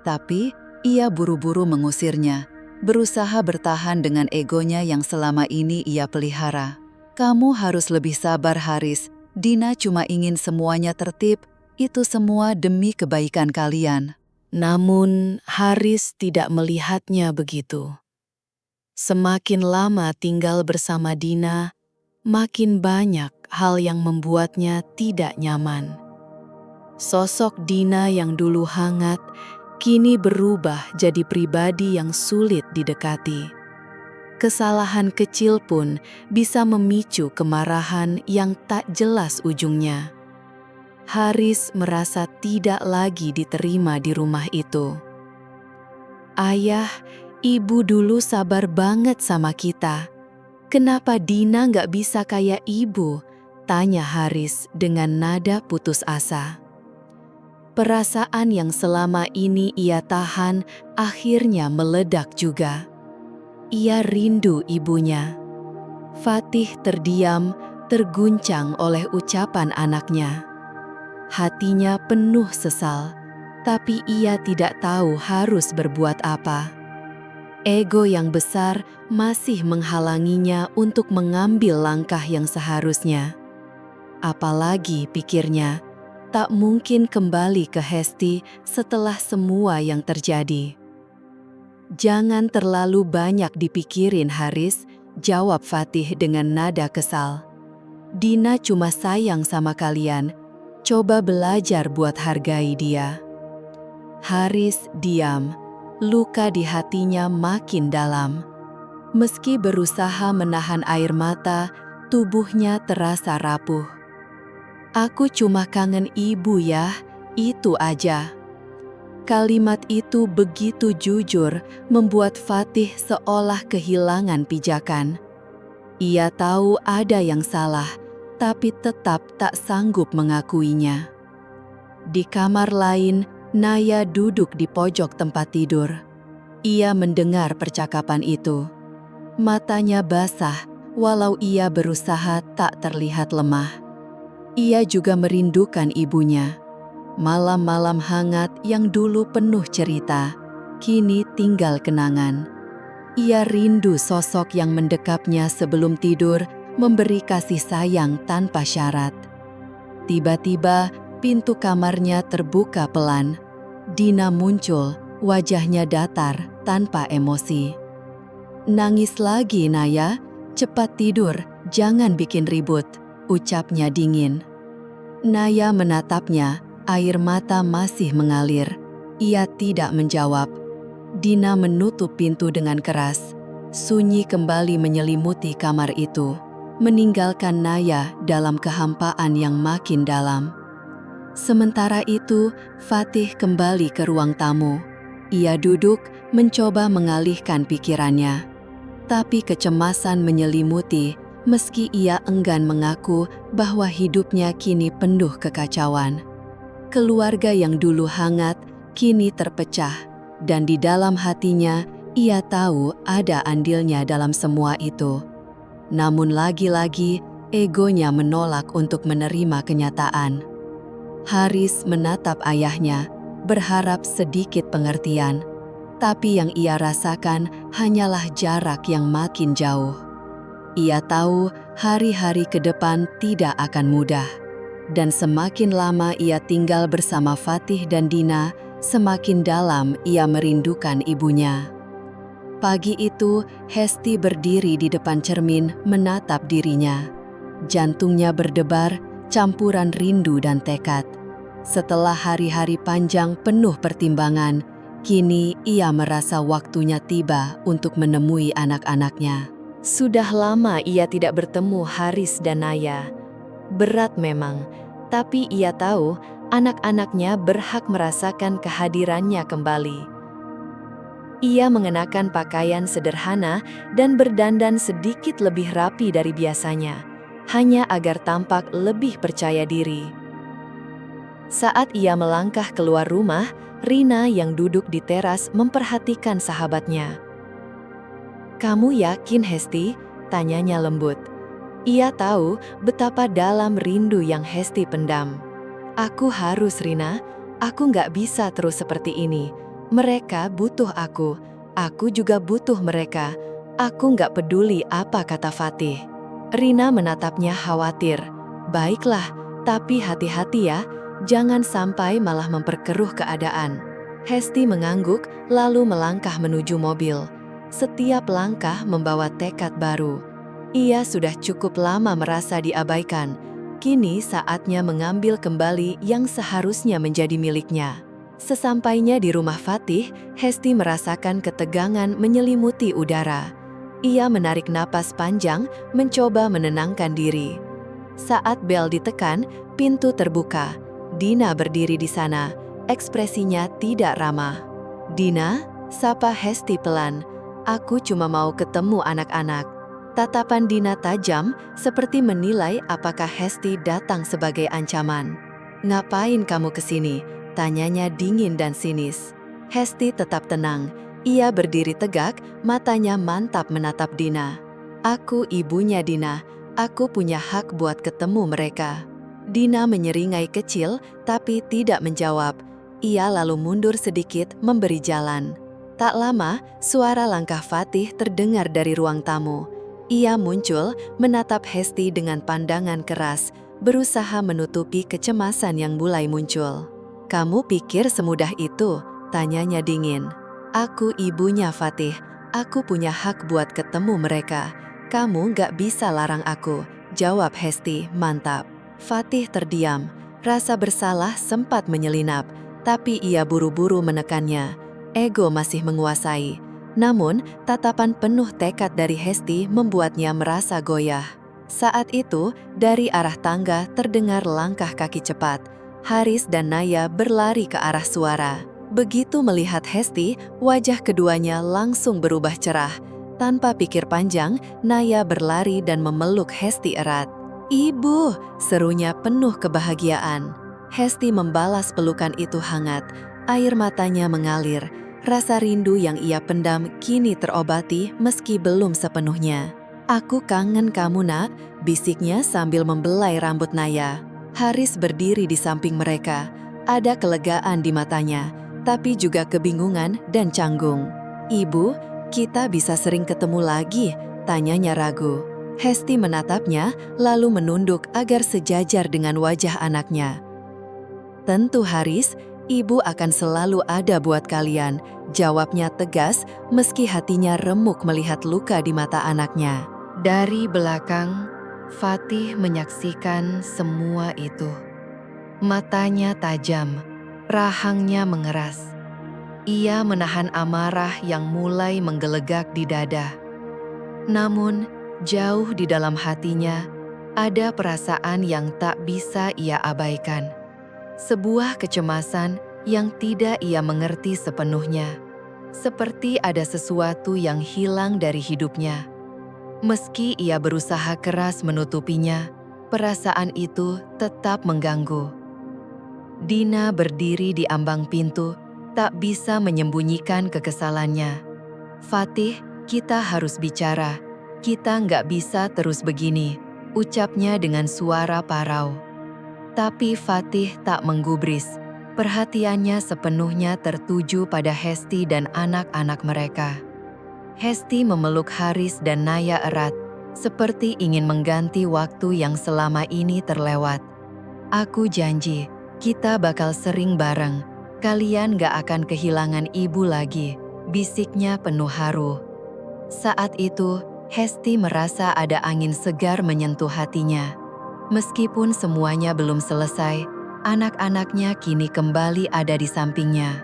Tapi ia buru-buru mengusirnya, berusaha bertahan dengan egonya yang selama ini ia pelihara. "Kamu harus lebih sabar, Haris. Dina cuma ingin semuanya tertib. Itu semua demi kebaikan kalian." Namun Haris tidak melihatnya begitu. Semakin lama tinggal bersama Dina, makin banyak hal yang membuatnya tidak nyaman. Sosok Dina yang dulu hangat, kini berubah jadi pribadi yang sulit didekati. Kesalahan kecil pun bisa memicu kemarahan yang tak jelas ujungnya. Haris merasa tidak lagi diterima di rumah itu. "Ayah, ibu dulu sabar banget sama kita. Kenapa Dina nggak bisa kayak ibu?" tanya Haris dengan nada putus asa. Perasaan yang selama ini ia tahan akhirnya meledak juga. Ia rindu ibunya. Fatih terdiam, terguncang oleh ucapan anaknya. Hatinya penuh sesal, tapi ia tidak tahu harus berbuat apa. Ego yang besar masih menghalanginya untuk mengambil langkah yang seharusnya. Apalagi pikirnya, tak mungkin kembali ke Hesti setelah semua yang terjadi. "Jangan terlalu banyak dipikirin, Haris," jawab Fatih dengan nada kesal. "Dina cuma sayang sama kalian. Coba belajar buat hargai dia. Haris diam, luka di hatinya makin dalam. Meski berusaha menahan air mata, tubuhnya terasa rapuh. "Aku cuma kangen ibu ya, itu aja." Kalimat itu begitu jujur, membuat Fatih seolah kehilangan pijakan. Ia tahu ada yang salah, tapi tetap tak sanggup mengakuinya. Di kamar lain, Naya duduk di pojok tempat tidur. Ia mendengar percakapan itu. Matanya basah, walau ia berusaha tak terlihat lemah. Ia juga merindukan ibunya. Malam-malam hangat yang dulu penuh cerita, kini tinggal kenangan. Ia rindu sosok yang mendekapnya sebelum tidur, memberi kasih sayang tanpa syarat. Tiba-tiba, pintu kamarnya terbuka pelan. Dina muncul, wajahnya datar, tanpa emosi. "Nangis lagi, Naya? Cepat tidur, jangan bikin ribut," ucapnya dingin. Naya menatapnya, air mata masih mengalir. Ia tidak menjawab. Dina menutup pintu dengan keras. Sunyi kembali menyelimuti kamar itu, meninggalkan Naya dalam kehampaan yang makin dalam. Sementara itu, Fatih kembali ke ruang tamu. Ia duduk, mencoba mengalihkan pikirannya. Tapi kecemasan menyelimuti, meski ia enggan mengaku bahwa hidupnya kini penuh kekacauan. Keluarga yang dulu hangat, kini terpecah, dan di dalam hatinya, ia tahu ada andilnya dalam semua itu. Namun lagi-lagi, egonya menolak untuk menerima kenyataan. Haris menatap ayahnya, berharap sedikit pengertian. Tapi yang ia rasakan hanyalah jarak yang makin jauh. Ia tahu hari-hari ke depan tidak akan mudah. Dan semakin lama ia tinggal bersama Fatih dan Dina, semakin dalam ia merindukan ibunya. Pagi itu, Hesti berdiri di depan cermin menatap dirinya. Jantungnya berdebar, campuran rindu dan tekad. Setelah hari-hari panjang penuh pertimbangan, kini ia merasa waktunya tiba untuk menemui anak-anaknya.
Sudah lama ia tidak bertemu Haris dan Naya. Berat memang, tapi ia tahu anak-anaknya berhak merasakan kehadirannya kembali. Ia mengenakan pakaian sederhana dan berdandan sedikit lebih rapi dari biasanya, hanya agar tampak lebih percaya diri. Saat ia melangkah keluar rumah, Rina yang duduk di teras memperhatikan sahabatnya. "Kamu yakin, Hesti?" tanyanya lembut. Ia tahu betapa dalam rindu yang Hesti pendam. "Aku harus, Rina. Aku nggak bisa terus seperti ini. Mereka butuh aku juga butuh mereka. Aku nggak peduli apa kata Fatih." Rina menatapnya khawatir. "Baiklah, tapi hati-hati ya. Jangan sampai malah memperkeruh keadaan." Hesti mengangguk lalu melangkah menuju mobil. Setiap langkah membawa tekad baru. Ia sudah cukup lama merasa diabaikan. Kini saatnya mengambil kembali yang seharusnya menjadi miliknya. Sesampainya di rumah Fatih, Hesti merasakan ketegangan menyelimuti udara. Ia menarik napas panjang, mencoba menenangkan diri. Saat bel ditekan, pintu terbuka. Dina berdiri di sana, ekspresinya tidak ramah. "Dina," sapa Hesti pelan. "Aku cuma mau ketemu anak-anak." Tatapan Dina tajam, seperti menilai apakah Hesti datang sebagai ancaman. "Ngapain kamu kesini?" tanyanya dingin dan sinis. Hesti tetap tenang. Ia berdiri tegak, matanya mantap menatap Dina. "Aku ibunya Dina, aku punya hak buat ketemu mereka." Dina menyeringai kecil, tapi tidak menjawab. Ia lalu mundur sedikit, memberi jalan. Tak lama, suara langkah Fatih terdengar dari ruang tamu. Ia muncul, menatap Hesti dengan pandangan keras, berusaha menutupi kecemasan yang mulai muncul. "Kamu pikir semudah itu?" tanyanya dingin. "Aku ibunya Fatih, aku punya hak buat ketemu mereka. Kamu gak bisa larang aku," jawab Hesti mantap. Fatih terdiam. Rasa bersalah sempat menyelinap, tapi ia buru-buru menekannya. Ego masih menguasai. Namun, tatapan penuh tekad dari Hesti membuatnya merasa goyah. Saat itu, dari arah tangga terdengar langkah kaki cepat. Haris dan Naya berlari ke arah suara. Begitu melihat Hesti, wajah keduanya langsung berubah cerah. Tanpa pikir panjang, Naya berlari dan memeluk Hesti erat. "Ibu!" serunya penuh kebahagiaan. Hesti membalas pelukan itu hangat. Air matanya mengalir. Rasa rindu yang ia pendam kini terobati meski belum sepenuhnya. "Aku kangen kamu, Nak," bisiknya sambil membelai rambut Naya. Haris berdiri di samping mereka. Ada kelegaan di matanya, tapi juga kebingungan dan canggung. "Ibu, kita bisa sering ketemu lagi?" tanyanya ragu. Hesti menatapnya, lalu menunduk agar sejajar dengan wajah anaknya. "Tentu Haris, ibu akan selalu ada buat kalian," jawabnya tegas meski hatinya remuk melihat luka di mata anaknya. Dari belakang, Fatih menyaksikan semua itu. Matanya tajam, rahangnya mengeras. Ia menahan amarah yang mulai menggelegak di dada. Namun, jauh di dalam hatinya, ada perasaan yang tak bisa ia abaikan. Sebuah kecemasan yang tidak ia mengerti sepenuhnya. Seperti ada sesuatu yang hilang dari hidupnya. Meski ia berusaha keras menutupinya, perasaan itu tetap mengganggu. Dina berdiri di ambang pintu, tak bisa menyembunyikan kekesalannya. "Fatih, kita harus bicara. Kita nggak bisa terus begini," ucapnya dengan suara parau. Tapi Fatih tak menggubris. Perhatiannya sepenuhnya tertuju pada Hesti dan anak-anak mereka. Hesti memeluk Haris dan Naya erat, seperti ingin mengganti waktu yang selama ini terlewat. "Aku janji, kita bakal sering bareng. Kalian gak akan kehilangan ibu lagi," bisiknya penuh haru. Saat itu, Hesti merasa ada angin segar menyentuh hatinya. Meskipun semuanya belum selesai, anak-anaknya kini kembali ada di sampingnya.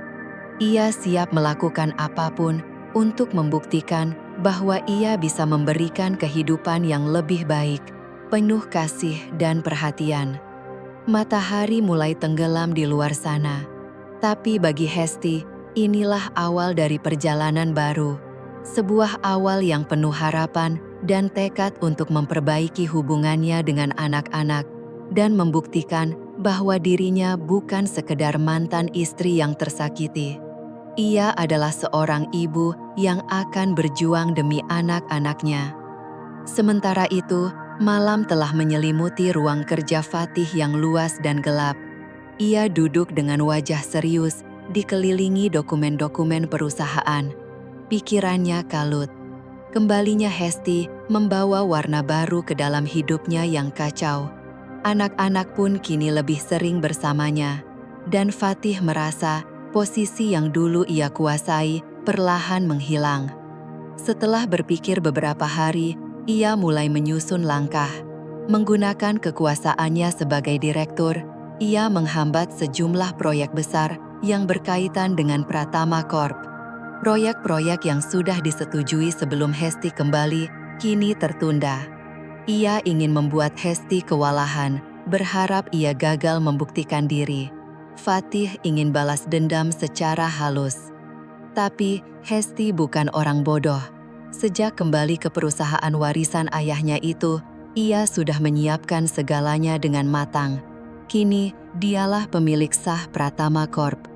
Ia siap melakukan apapun untuk membuktikan bahwa ia bisa memberikan kehidupan yang lebih baik, penuh kasih dan perhatian. Matahari mulai tenggelam di luar sana. Tapi bagi Hesti, inilah awal dari perjalanan baru. Sebuah awal yang penuh harapan dan tekad untuk memperbaiki hubungannya dengan anak-anak dan membuktikan bahwa dirinya bukan sekedar mantan istri yang tersakiti. Ia adalah seorang ibu yang akan berjuang demi anak-anaknya. Sementara itu, malam telah menyelimuti ruang kerja Fatih yang luas dan gelap. Ia duduk dengan wajah serius, dikelilingi dokumen-dokumen perusahaan. Pikirannya kalut. Kembalinya Hesti membawa warna baru ke dalam hidupnya yang kacau. Anak-anak pun kini lebih sering bersamanya. Dan Fatih merasa posisi yang dulu ia kuasai perlahan menghilang. Setelah berpikir beberapa hari, ia mulai menyusun langkah. Menggunakan kekuasaannya sebagai direktur, ia menghambat sejumlah proyek besar yang berkaitan dengan Pratama Corp. Proyek-proyek yang sudah disetujui sebelum Hesti kembali, kini tertunda. Ia ingin membuat Hesti kewalahan, berharap ia gagal membuktikan diri. Fatih ingin balas dendam secara halus. Tapi Hesti bukan orang bodoh. Sejak kembali ke perusahaan warisan ayahnya itu, ia sudah menyiapkan segalanya dengan matang. Kini, dialah pemilik sah Pratama Corp.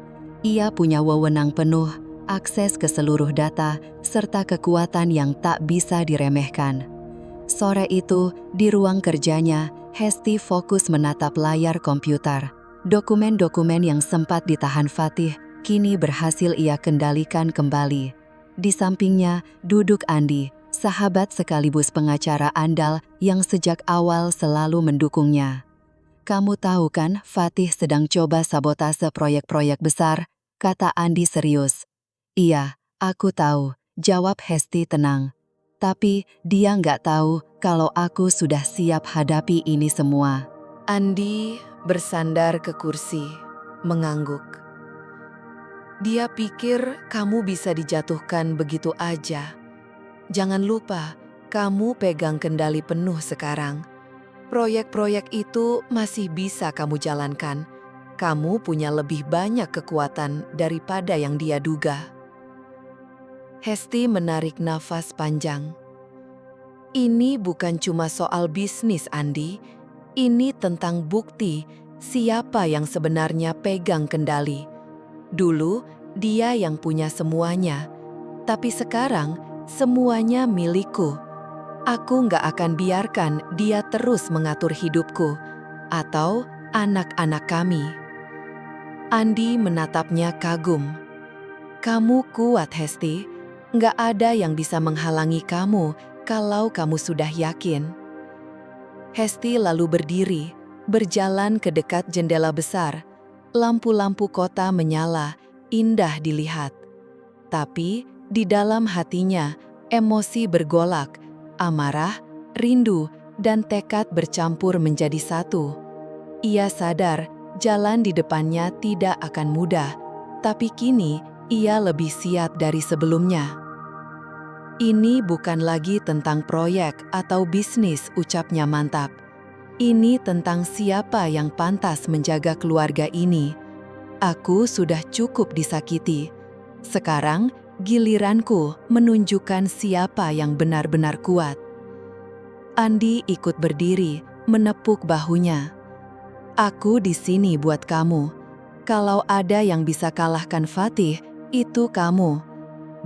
Ia punya wewenang penuh, akses ke seluruh data, serta kekuatan yang tak bisa diremehkan. Sore itu, di ruang kerjanya, Hesti fokus menatap layar komputer. Dokumen-dokumen yang sempat ditahan Fatih kini berhasil ia kendalikan kembali. Di sampingnya duduk Andi, sahabat sekaligus pengacara andal yang sejak awal selalu mendukungnya. "Kamu tahu kan Fatih sedang coba sabotase proyek-proyek besar?" kata Andi serius. "Iya, aku tahu," jawab Hesti tenang. "Tapi dia nggak tahu kalau aku sudah siap hadapi ini semua." Andi bersandar ke kursi, mengangguk. Dia pikir kamu bisa dijatuhkan begitu aja. Jangan lupa, kamu pegang kendali penuh sekarang. Proyek-proyek itu masih bisa kamu jalankan. Kamu punya lebih banyak kekuatan daripada yang dia duga. Hesti menarik nafas panjang. Ini bukan cuma soal bisnis, Andi. Ini tentang bukti siapa yang sebenarnya pegang kendali. Dulu, dia yang punya semuanya. Tapi sekarang, semuanya milikku. Aku nggak akan biarkan dia terus mengatur hidupku atau anak-anak kami. Andi menatapnya kagum. Kamu kuat, Hesti. Nggak ada yang bisa menghalangi kamu kalau kamu sudah yakin. Hesti lalu berdiri, berjalan ke dekat jendela besar. Lampu-lampu kota menyala, indah dilihat. Tapi di dalam hatinya, emosi bergolak, amarah, rindu, dan tekad bercampur menjadi satu. Ia sadar jalan di depannya tidak akan mudah, tapi kini ia lebih siap dari sebelumnya. Ini bukan lagi tentang proyek atau bisnis, ucapnya mantap. Ini tentang siapa yang pantas menjaga keluarga ini. Aku sudah cukup disakiti. Sekarang giliranku menunjukkan siapa yang benar-benar kuat. Andi ikut berdiri, menepuk bahunya. Aku di sini buat kamu. Kalau ada yang bisa kalahkan Fatih, itu kamu.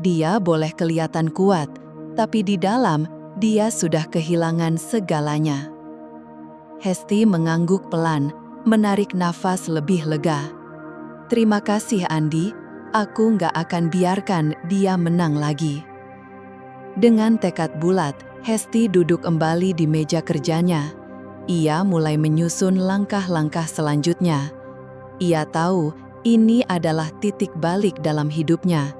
Dia boleh kelihatan kuat, tapi di dalam dia sudah kehilangan segalanya. Hesti mengangguk pelan, menarik nafas lebih lega. Terima kasih, Andi. Aku nggak akan biarkan dia menang lagi. Dengan tekad bulat, Hesti duduk kembali di meja kerjanya. Ia mulai menyusun langkah-langkah selanjutnya. Ia tahu ini adalah titik balik dalam hidupnya.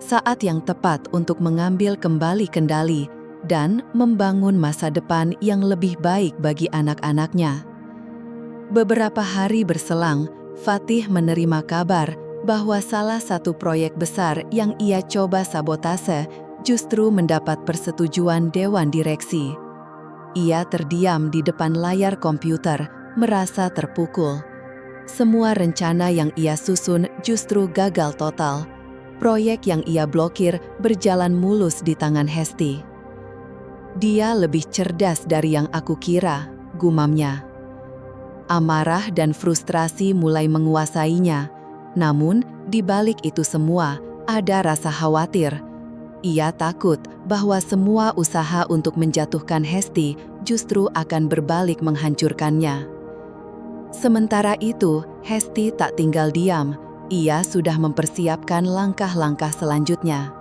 Saat yang tepat untuk mengambil kembali kendali dan membangun masa depan yang lebih baik bagi anak-anaknya. Beberapa hari berselang, Fatih menerima kabar bahwa salah satu proyek besar yang ia coba sabotase justru mendapat persetujuan dewan direksi. Ia terdiam di depan layar komputer, merasa terpukul. Semua rencana yang ia susun justru gagal total. Proyek yang ia blokir berjalan mulus di tangan Hesti. Dia lebih cerdas dari yang aku kira, gumamnya. Amarah dan frustrasi mulai menguasainya. Namun, di balik itu semua, ada rasa khawatir. Ia takut bahwa semua usaha untuk menjatuhkan Hesti justru akan berbalik menghancurkannya. Sementara itu, Hesti tak tinggal diam. Ia sudah mempersiapkan langkah-langkah selanjutnya.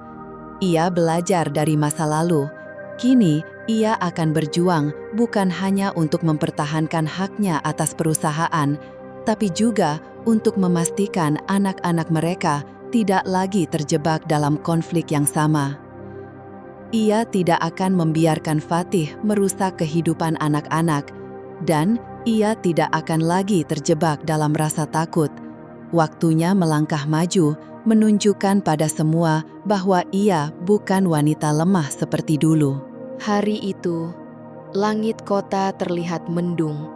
Ia belajar dari masa lalu. Kini, ia akan berjuang bukan hanya untuk mempertahankan haknya atas perusahaan, tapi juga untuk memastikan anak-anak mereka tidak lagi terjebak dalam konflik yang sama. Ia tidak akan membiarkan Fatih merusak kehidupan anak-anak, dan ia tidak akan lagi terjebak dalam rasa takut. Waktunya melangkah maju, menunjukkan pada semua bahwa ia bukan wanita lemah seperti dulu. Hari itu, langit kota terlihat mendung,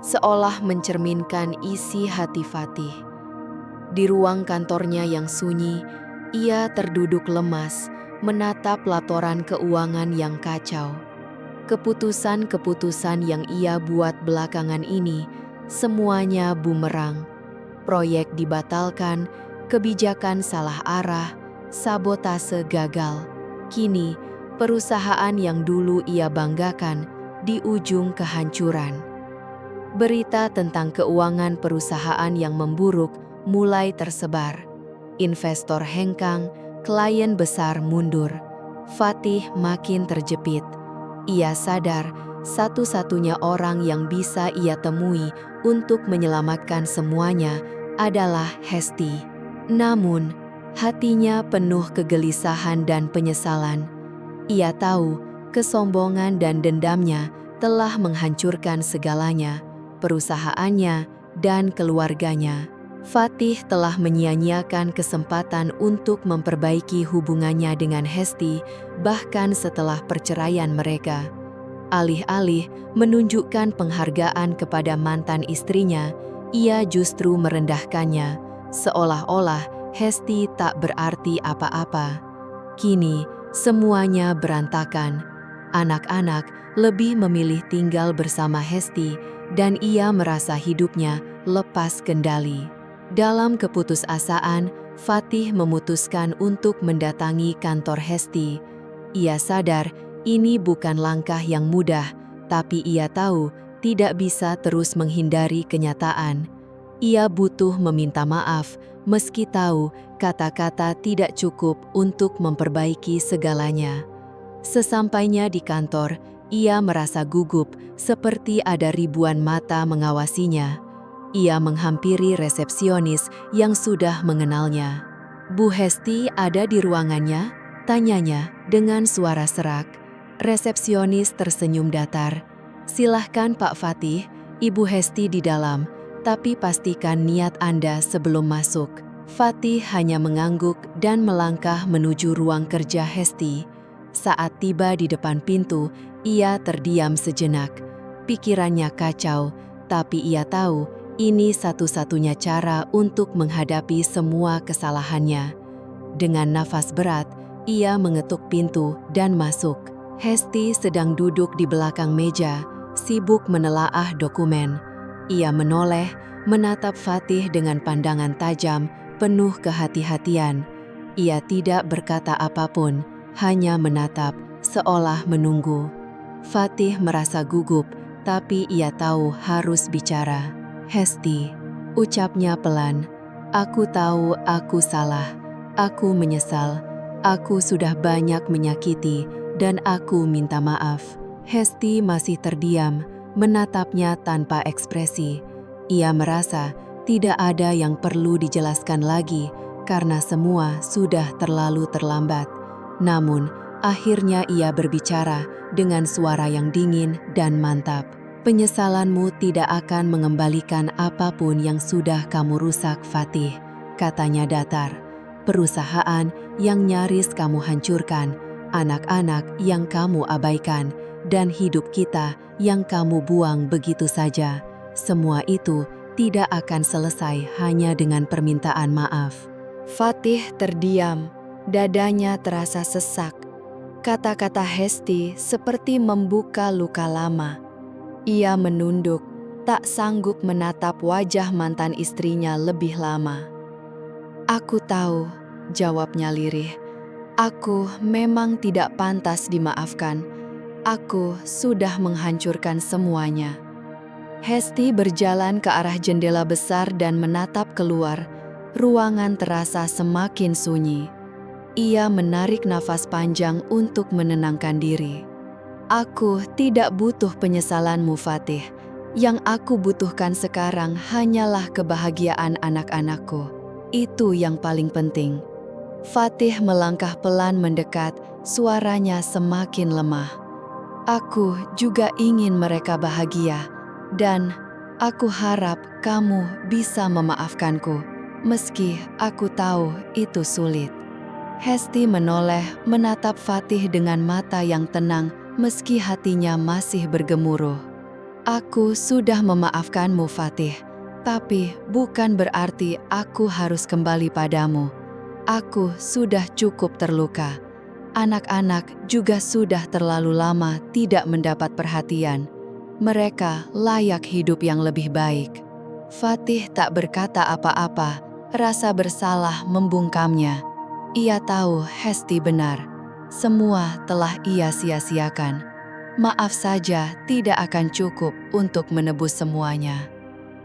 seolah mencerminkan isi hati Fatih. Di ruang kantornya yang sunyi, ia terduduk lemas, menatap laporan keuangan yang kacau. Keputusan-keputusan yang ia buat belakangan ini, semuanya bumerang. Proyek dibatalkan, kebijakan salah arah, sabotase gagal. Kini, perusahaan yang dulu ia banggakan di ujung kehancuran. Berita tentang keuangan perusahaan yang memburuk mulai tersebar. Investor hengkang, klien besar mundur. Fatih makin terjepit. Ia sadar satu-satunya orang yang bisa ia temui untuk menyelamatkan semuanya adalah Hesti. Namun, hatinya penuh kegelisahan dan penyesalan. Ia tahu kesombongan dan dendamnya telah menghancurkan segalanya, perusahaannya, dan keluarganya. Fatih telah menyia-nyiakan kesempatan untuk memperbaiki hubungannya dengan Hesti, bahkan setelah perceraian mereka. Alih-alih menunjukkan penghargaan kepada mantan istrinya, ia justru merendahkannya, seolah-olah Hesti tak berarti apa-apa. Kini, semuanya berantakan. Anak-anak lebih memilih tinggal bersama Hesti, dan ia merasa hidupnya lepas kendali. Dalam keputusasaan, Fatih memutuskan untuk mendatangi kantor Hesti. Ia sadar ini bukan langkah yang mudah, tapi ia tahu tidak bisa terus menghindari kenyataan. Ia butuh meminta maaf, meski tahu kata-kata tidak cukup untuk memperbaiki segalanya. Sesampainya di kantor, ia merasa gugup seperti ada ribuan mata mengawasinya. Ia menghampiri resepsionis yang sudah mengenalnya. "Bu Hesti ada di ruangannya?" tanyanya dengan suara serak. Resepsionis tersenyum datar. "Silahkan Pak Fatih, Ibu Hesti di dalam, tapi pastikan niat Anda sebelum masuk." Fatih hanya mengangguk dan melangkah menuju ruang kerja Hesti. Saat tiba di depan pintu, ia terdiam sejenak. Pikirannya kacau, tapi ia tahu ini satu-satunya cara untuk menghadapi semua kesalahannya. Dengan nafas berat, ia mengetuk pintu dan masuk. Hesti sedang duduk di belakang meja, sibuk menelaah dokumen. Ia menoleh, menatap Fatih dengan pandangan tajam, penuh kehati-hatian. Ia tidak berkata apapun, hanya menatap, seolah menunggu. Fatih merasa gugup, tapi ia tahu harus bicara. "Hesti," ucapnya pelan, "aku tahu aku salah. Aku menyesal. Aku sudah banyak menyakiti, dan aku minta maaf." Hesti masih terdiam, menatapnya tanpa ekspresi. Ia merasa tidak ada yang perlu dijelaskan lagi karena semua sudah terlalu terlambat. Namun, akhirnya ia berbicara dengan suara yang dingin dan mantap. "Penyesalanmu tidak akan mengembalikan apapun yang sudah kamu rusak, Fatih," katanya datar. "Perusahaan yang nyaris kamu hancurkan, anak-anak yang kamu abaikan, dan hidup kita yang kamu buang begitu saja. Semua itu tidak akan selesai hanya dengan permintaan maaf." Fatih terdiam, dadanya terasa sesak. Kata-kata Hesti seperti membuka luka lama. Ia menunduk, tak sanggup menatap wajah mantan istrinya lebih lama. "Aku tahu," jawabnya lirih. "Aku memang tidak pantas dimaafkan. Aku sudah menghancurkan semuanya." Hesti berjalan ke arah jendela besar dan menatap keluar. Ruangan terasa semakin sunyi. Ia menarik nafas panjang untuk menenangkan diri. "Aku tidak butuh penyesalanmu, Fatih. Yang aku butuhkan sekarang hanyalah kebahagiaan anak-anakku. Itu yang paling penting." Fatih melangkah pelan mendekat, suaranya semakin lemah. "Aku juga ingin mereka bahagia. Dan aku harap kamu bisa memaafkanku, meski aku tahu itu sulit." Hesti menoleh, menatap Fatih dengan mata yang tenang, meski hatinya masih bergemuruh. "Aku sudah memaafkanmu, Fatih, tapi bukan berarti aku harus kembali padamu. Aku sudah cukup terluka. Anak-anak juga sudah terlalu lama tidak mendapat perhatian. Mereka layak hidup yang lebih baik." Fatih tak berkata apa-apa, rasa bersalah membungkamnya. Ia tahu Hesti benar. Semua telah ia sia-siakan. Maaf saja tidak akan cukup untuk menebus semuanya.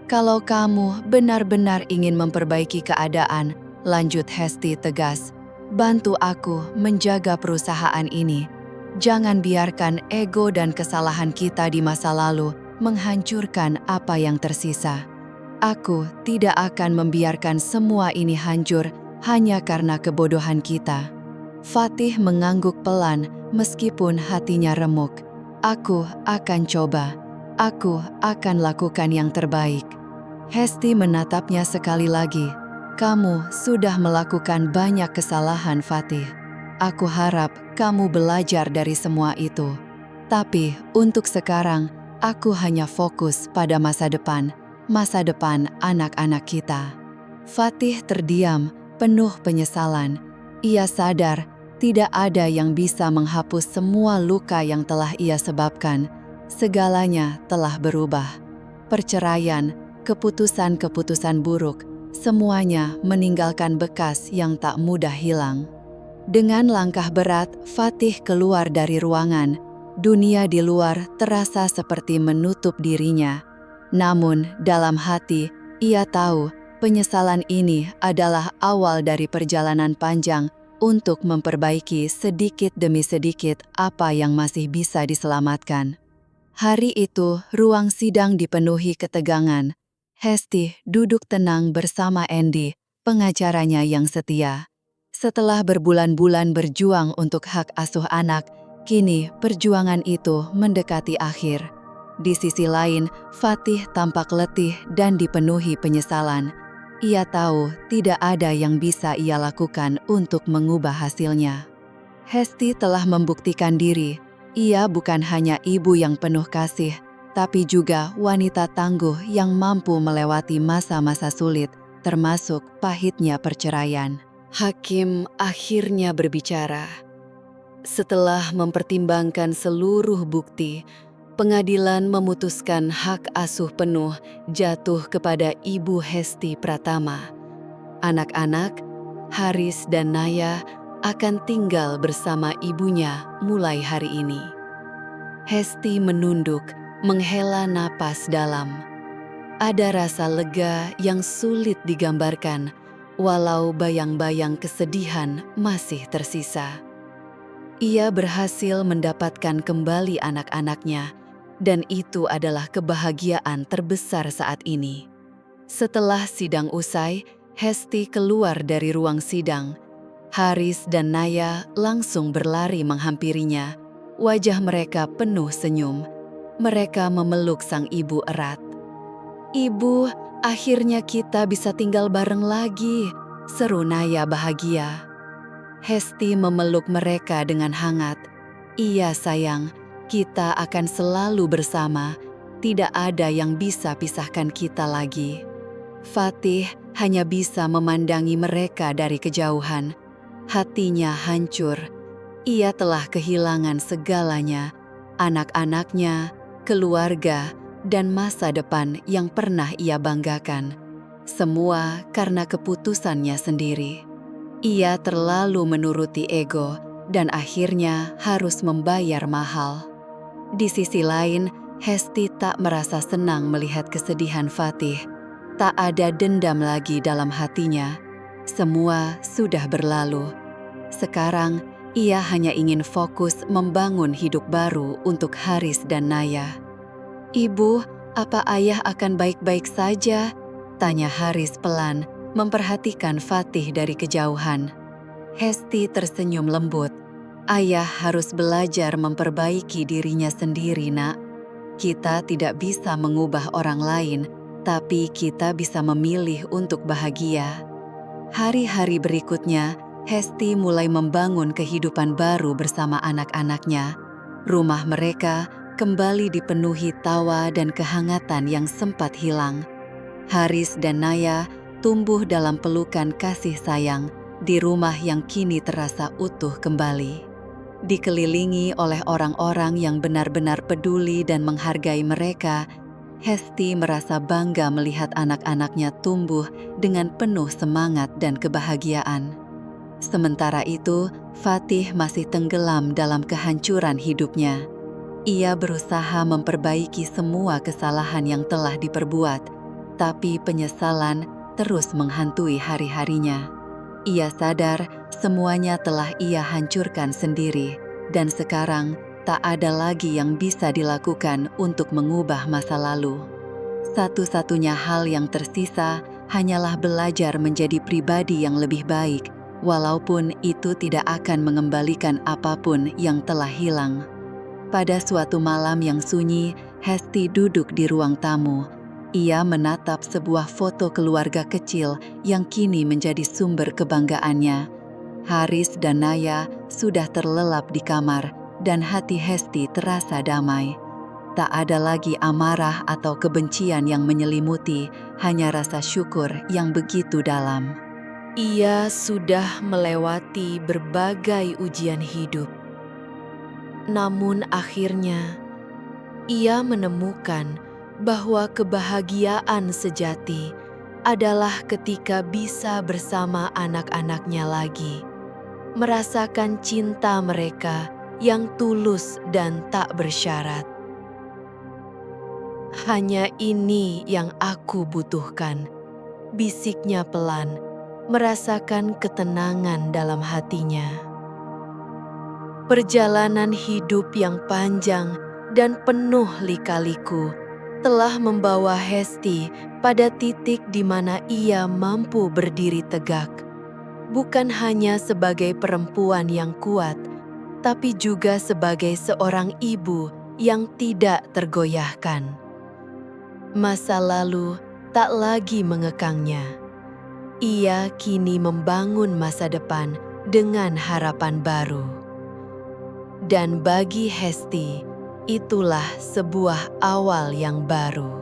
"Kalau kamu benar-benar ingin memperbaiki keadaan," lanjut Hesti tegas, "bantu aku menjaga perusahaan ini. Jangan biarkan ego dan kesalahan kita di masa lalu menghancurkan apa yang tersisa. Aku tidak akan membiarkan semua ini hancur hanya karena kebodohan kita." Fatih mengangguk pelan meskipun hatinya remuk. "Aku akan coba. Aku akan lakukan yang terbaik."
Hesti menatapnya sekali lagi. Kamu sudah melakukan banyak kesalahan, Fatih. Aku harap kamu belajar dari semua itu. Tapi untuk sekarang, aku hanya fokus pada masa depan anak-anak kita. Fatih terdiam, penuh penyesalan. Ia sadar tidak ada yang bisa menghapus semua luka yang telah ia sebabkan. Segalanya telah berubah. Perceraian, keputusan-keputusan buruk, semuanya meninggalkan bekas yang tak mudah hilang. Dengan langkah berat, Fatih keluar dari ruangan. Dunia di luar terasa seperti menutup dirinya. Namun, dalam hati, ia tahu penyesalan ini adalah awal dari perjalanan panjang untuk memperbaiki sedikit demi sedikit apa yang masih bisa diselamatkan. Hari itu, ruang sidang dipenuhi ketegangan. Hesti duduk tenang bersama Andy, pengacaranya yang setia. Setelah berbulan-bulan berjuang untuk hak asuh anak, kini perjuangan itu mendekati akhir. Di sisi lain, Fatih tampak letih dan dipenuhi penyesalan. Ia tahu tidak ada yang bisa ia lakukan untuk mengubah hasilnya. Hesti telah membuktikan diri. Ia bukan hanya ibu yang penuh kasih, tapi juga wanita tangguh yang mampu melewati masa-masa sulit, termasuk pahitnya perceraian.
Hakim akhirnya berbicara. Setelah mempertimbangkan seluruh bukti, pengadilan memutuskan hak asuh penuh jatuh kepada Ibu Hesti Pratama. Anak-anak, Haris dan Naya, akan tinggal bersama ibunya mulai hari ini. Hesti menunduk, menghela napas dalam. Ada rasa lega yang sulit digambarkan, walau bayang-bayang kesedihan masih tersisa. Ia berhasil mendapatkan kembali anak-anaknya, dan itu adalah kebahagiaan terbesar saat ini. Setelah sidang usai, Hesti keluar dari ruang sidang. Haris dan Naya langsung berlari menghampirinya. Wajah mereka penuh senyum. Mereka memeluk sang ibu erat. "Ibu, akhirnya kita bisa tinggal bareng lagi," seru Naya bahagia. Hesti memeluk mereka dengan hangat. "Iya sayang, kita akan selalu bersama. Tidak ada yang bisa pisahkan kita lagi." Fatih hanya bisa memandangi mereka dari kejauhan. Hatinya hancur. Ia telah kehilangan segalanya, anak-anaknya, keluarga, dan masa depan yang pernah ia banggakan. Semua karena keputusannya sendiri. Ia terlalu menuruti ego dan akhirnya harus membayar mahal. Di sisi lain, Hesti tak merasa senang melihat kesedihan Fatih. Tak ada dendam lagi dalam hatinya. Semua sudah berlalu. Sekarang, ia hanya ingin fokus membangun hidup baru untuk Haris dan Naya. "Ibu, apa ayah akan baik-baik saja?" tanya Haris pelan, memperhatikan Fatih dari kejauhan. Hesti tersenyum lembut. "Ayah harus belajar memperbaiki dirinya sendiri, Nak. Kita tidak bisa mengubah orang lain, tapi kita bisa memilih untuk bahagia." Hari-hari berikutnya, Hesti mulai membangun kehidupan baru bersama anak-anaknya. Rumah mereka kembali dipenuhi tawa dan kehangatan yang sempat hilang. Haris dan Naya tumbuh dalam pelukan kasih sayang di rumah yang kini terasa utuh kembali. Dikelilingi oleh orang-orang yang benar-benar peduli dan menghargai mereka, Hesti merasa bangga melihat anak-anaknya tumbuh dengan penuh semangat dan kebahagiaan. Sementara itu, Fatih masih tenggelam dalam kehancuran hidupnya. Ia berusaha memperbaiki semua kesalahan yang telah diperbuat, tapi penyesalan terus menghantui hari-harinya. Ia sadar semuanya telah ia hancurkan sendiri, dan sekarang tak ada lagi yang bisa dilakukan untuk mengubah masa lalu. Satu-satunya hal yang tersisa hanyalah belajar menjadi pribadi yang lebih baik, walaupun itu tidak akan mengembalikan apapun yang telah hilang. Pada suatu malam yang sunyi, Hesti duduk di ruang tamu.
Ia menatap sebuah foto keluarga kecil yang kini menjadi sumber kebanggaannya. Haris dan Naya sudah terlelap di kamar dan hati Hesti terasa damai. Tak ada lagi amarah atau kebencian yang menyelimuti, hanya rasa syukur yang begitu dalam.
Ia sudah melewati berbagai ujian hidup. Namun akhirnya, ia menemukan bahwa kebahagiaan sejati adalah ketika bisa bersama anak-anaknya lagi, merasakan cinta mereka yang tulus dan tak bersyarat. "Hanya ini yang aku butuhkan," bisiknya pelan, merasakan ketenangan dalam hatinya. Perjalanan hidup yang panjang dan penuh lika-liku telah membawa Hesti pada titik di mana ia mampu berdiri tegak, bukan hanya sebagai perempuan yang kuat, tapi juga sebagai seorang ibu yang tidak tergoyahkan. Masa lalu tak lagi mengekangnya. Ia kini membangun masa depan dengan harapan baru. Dan bagi Hesti, itulah sebuah awal yang baru.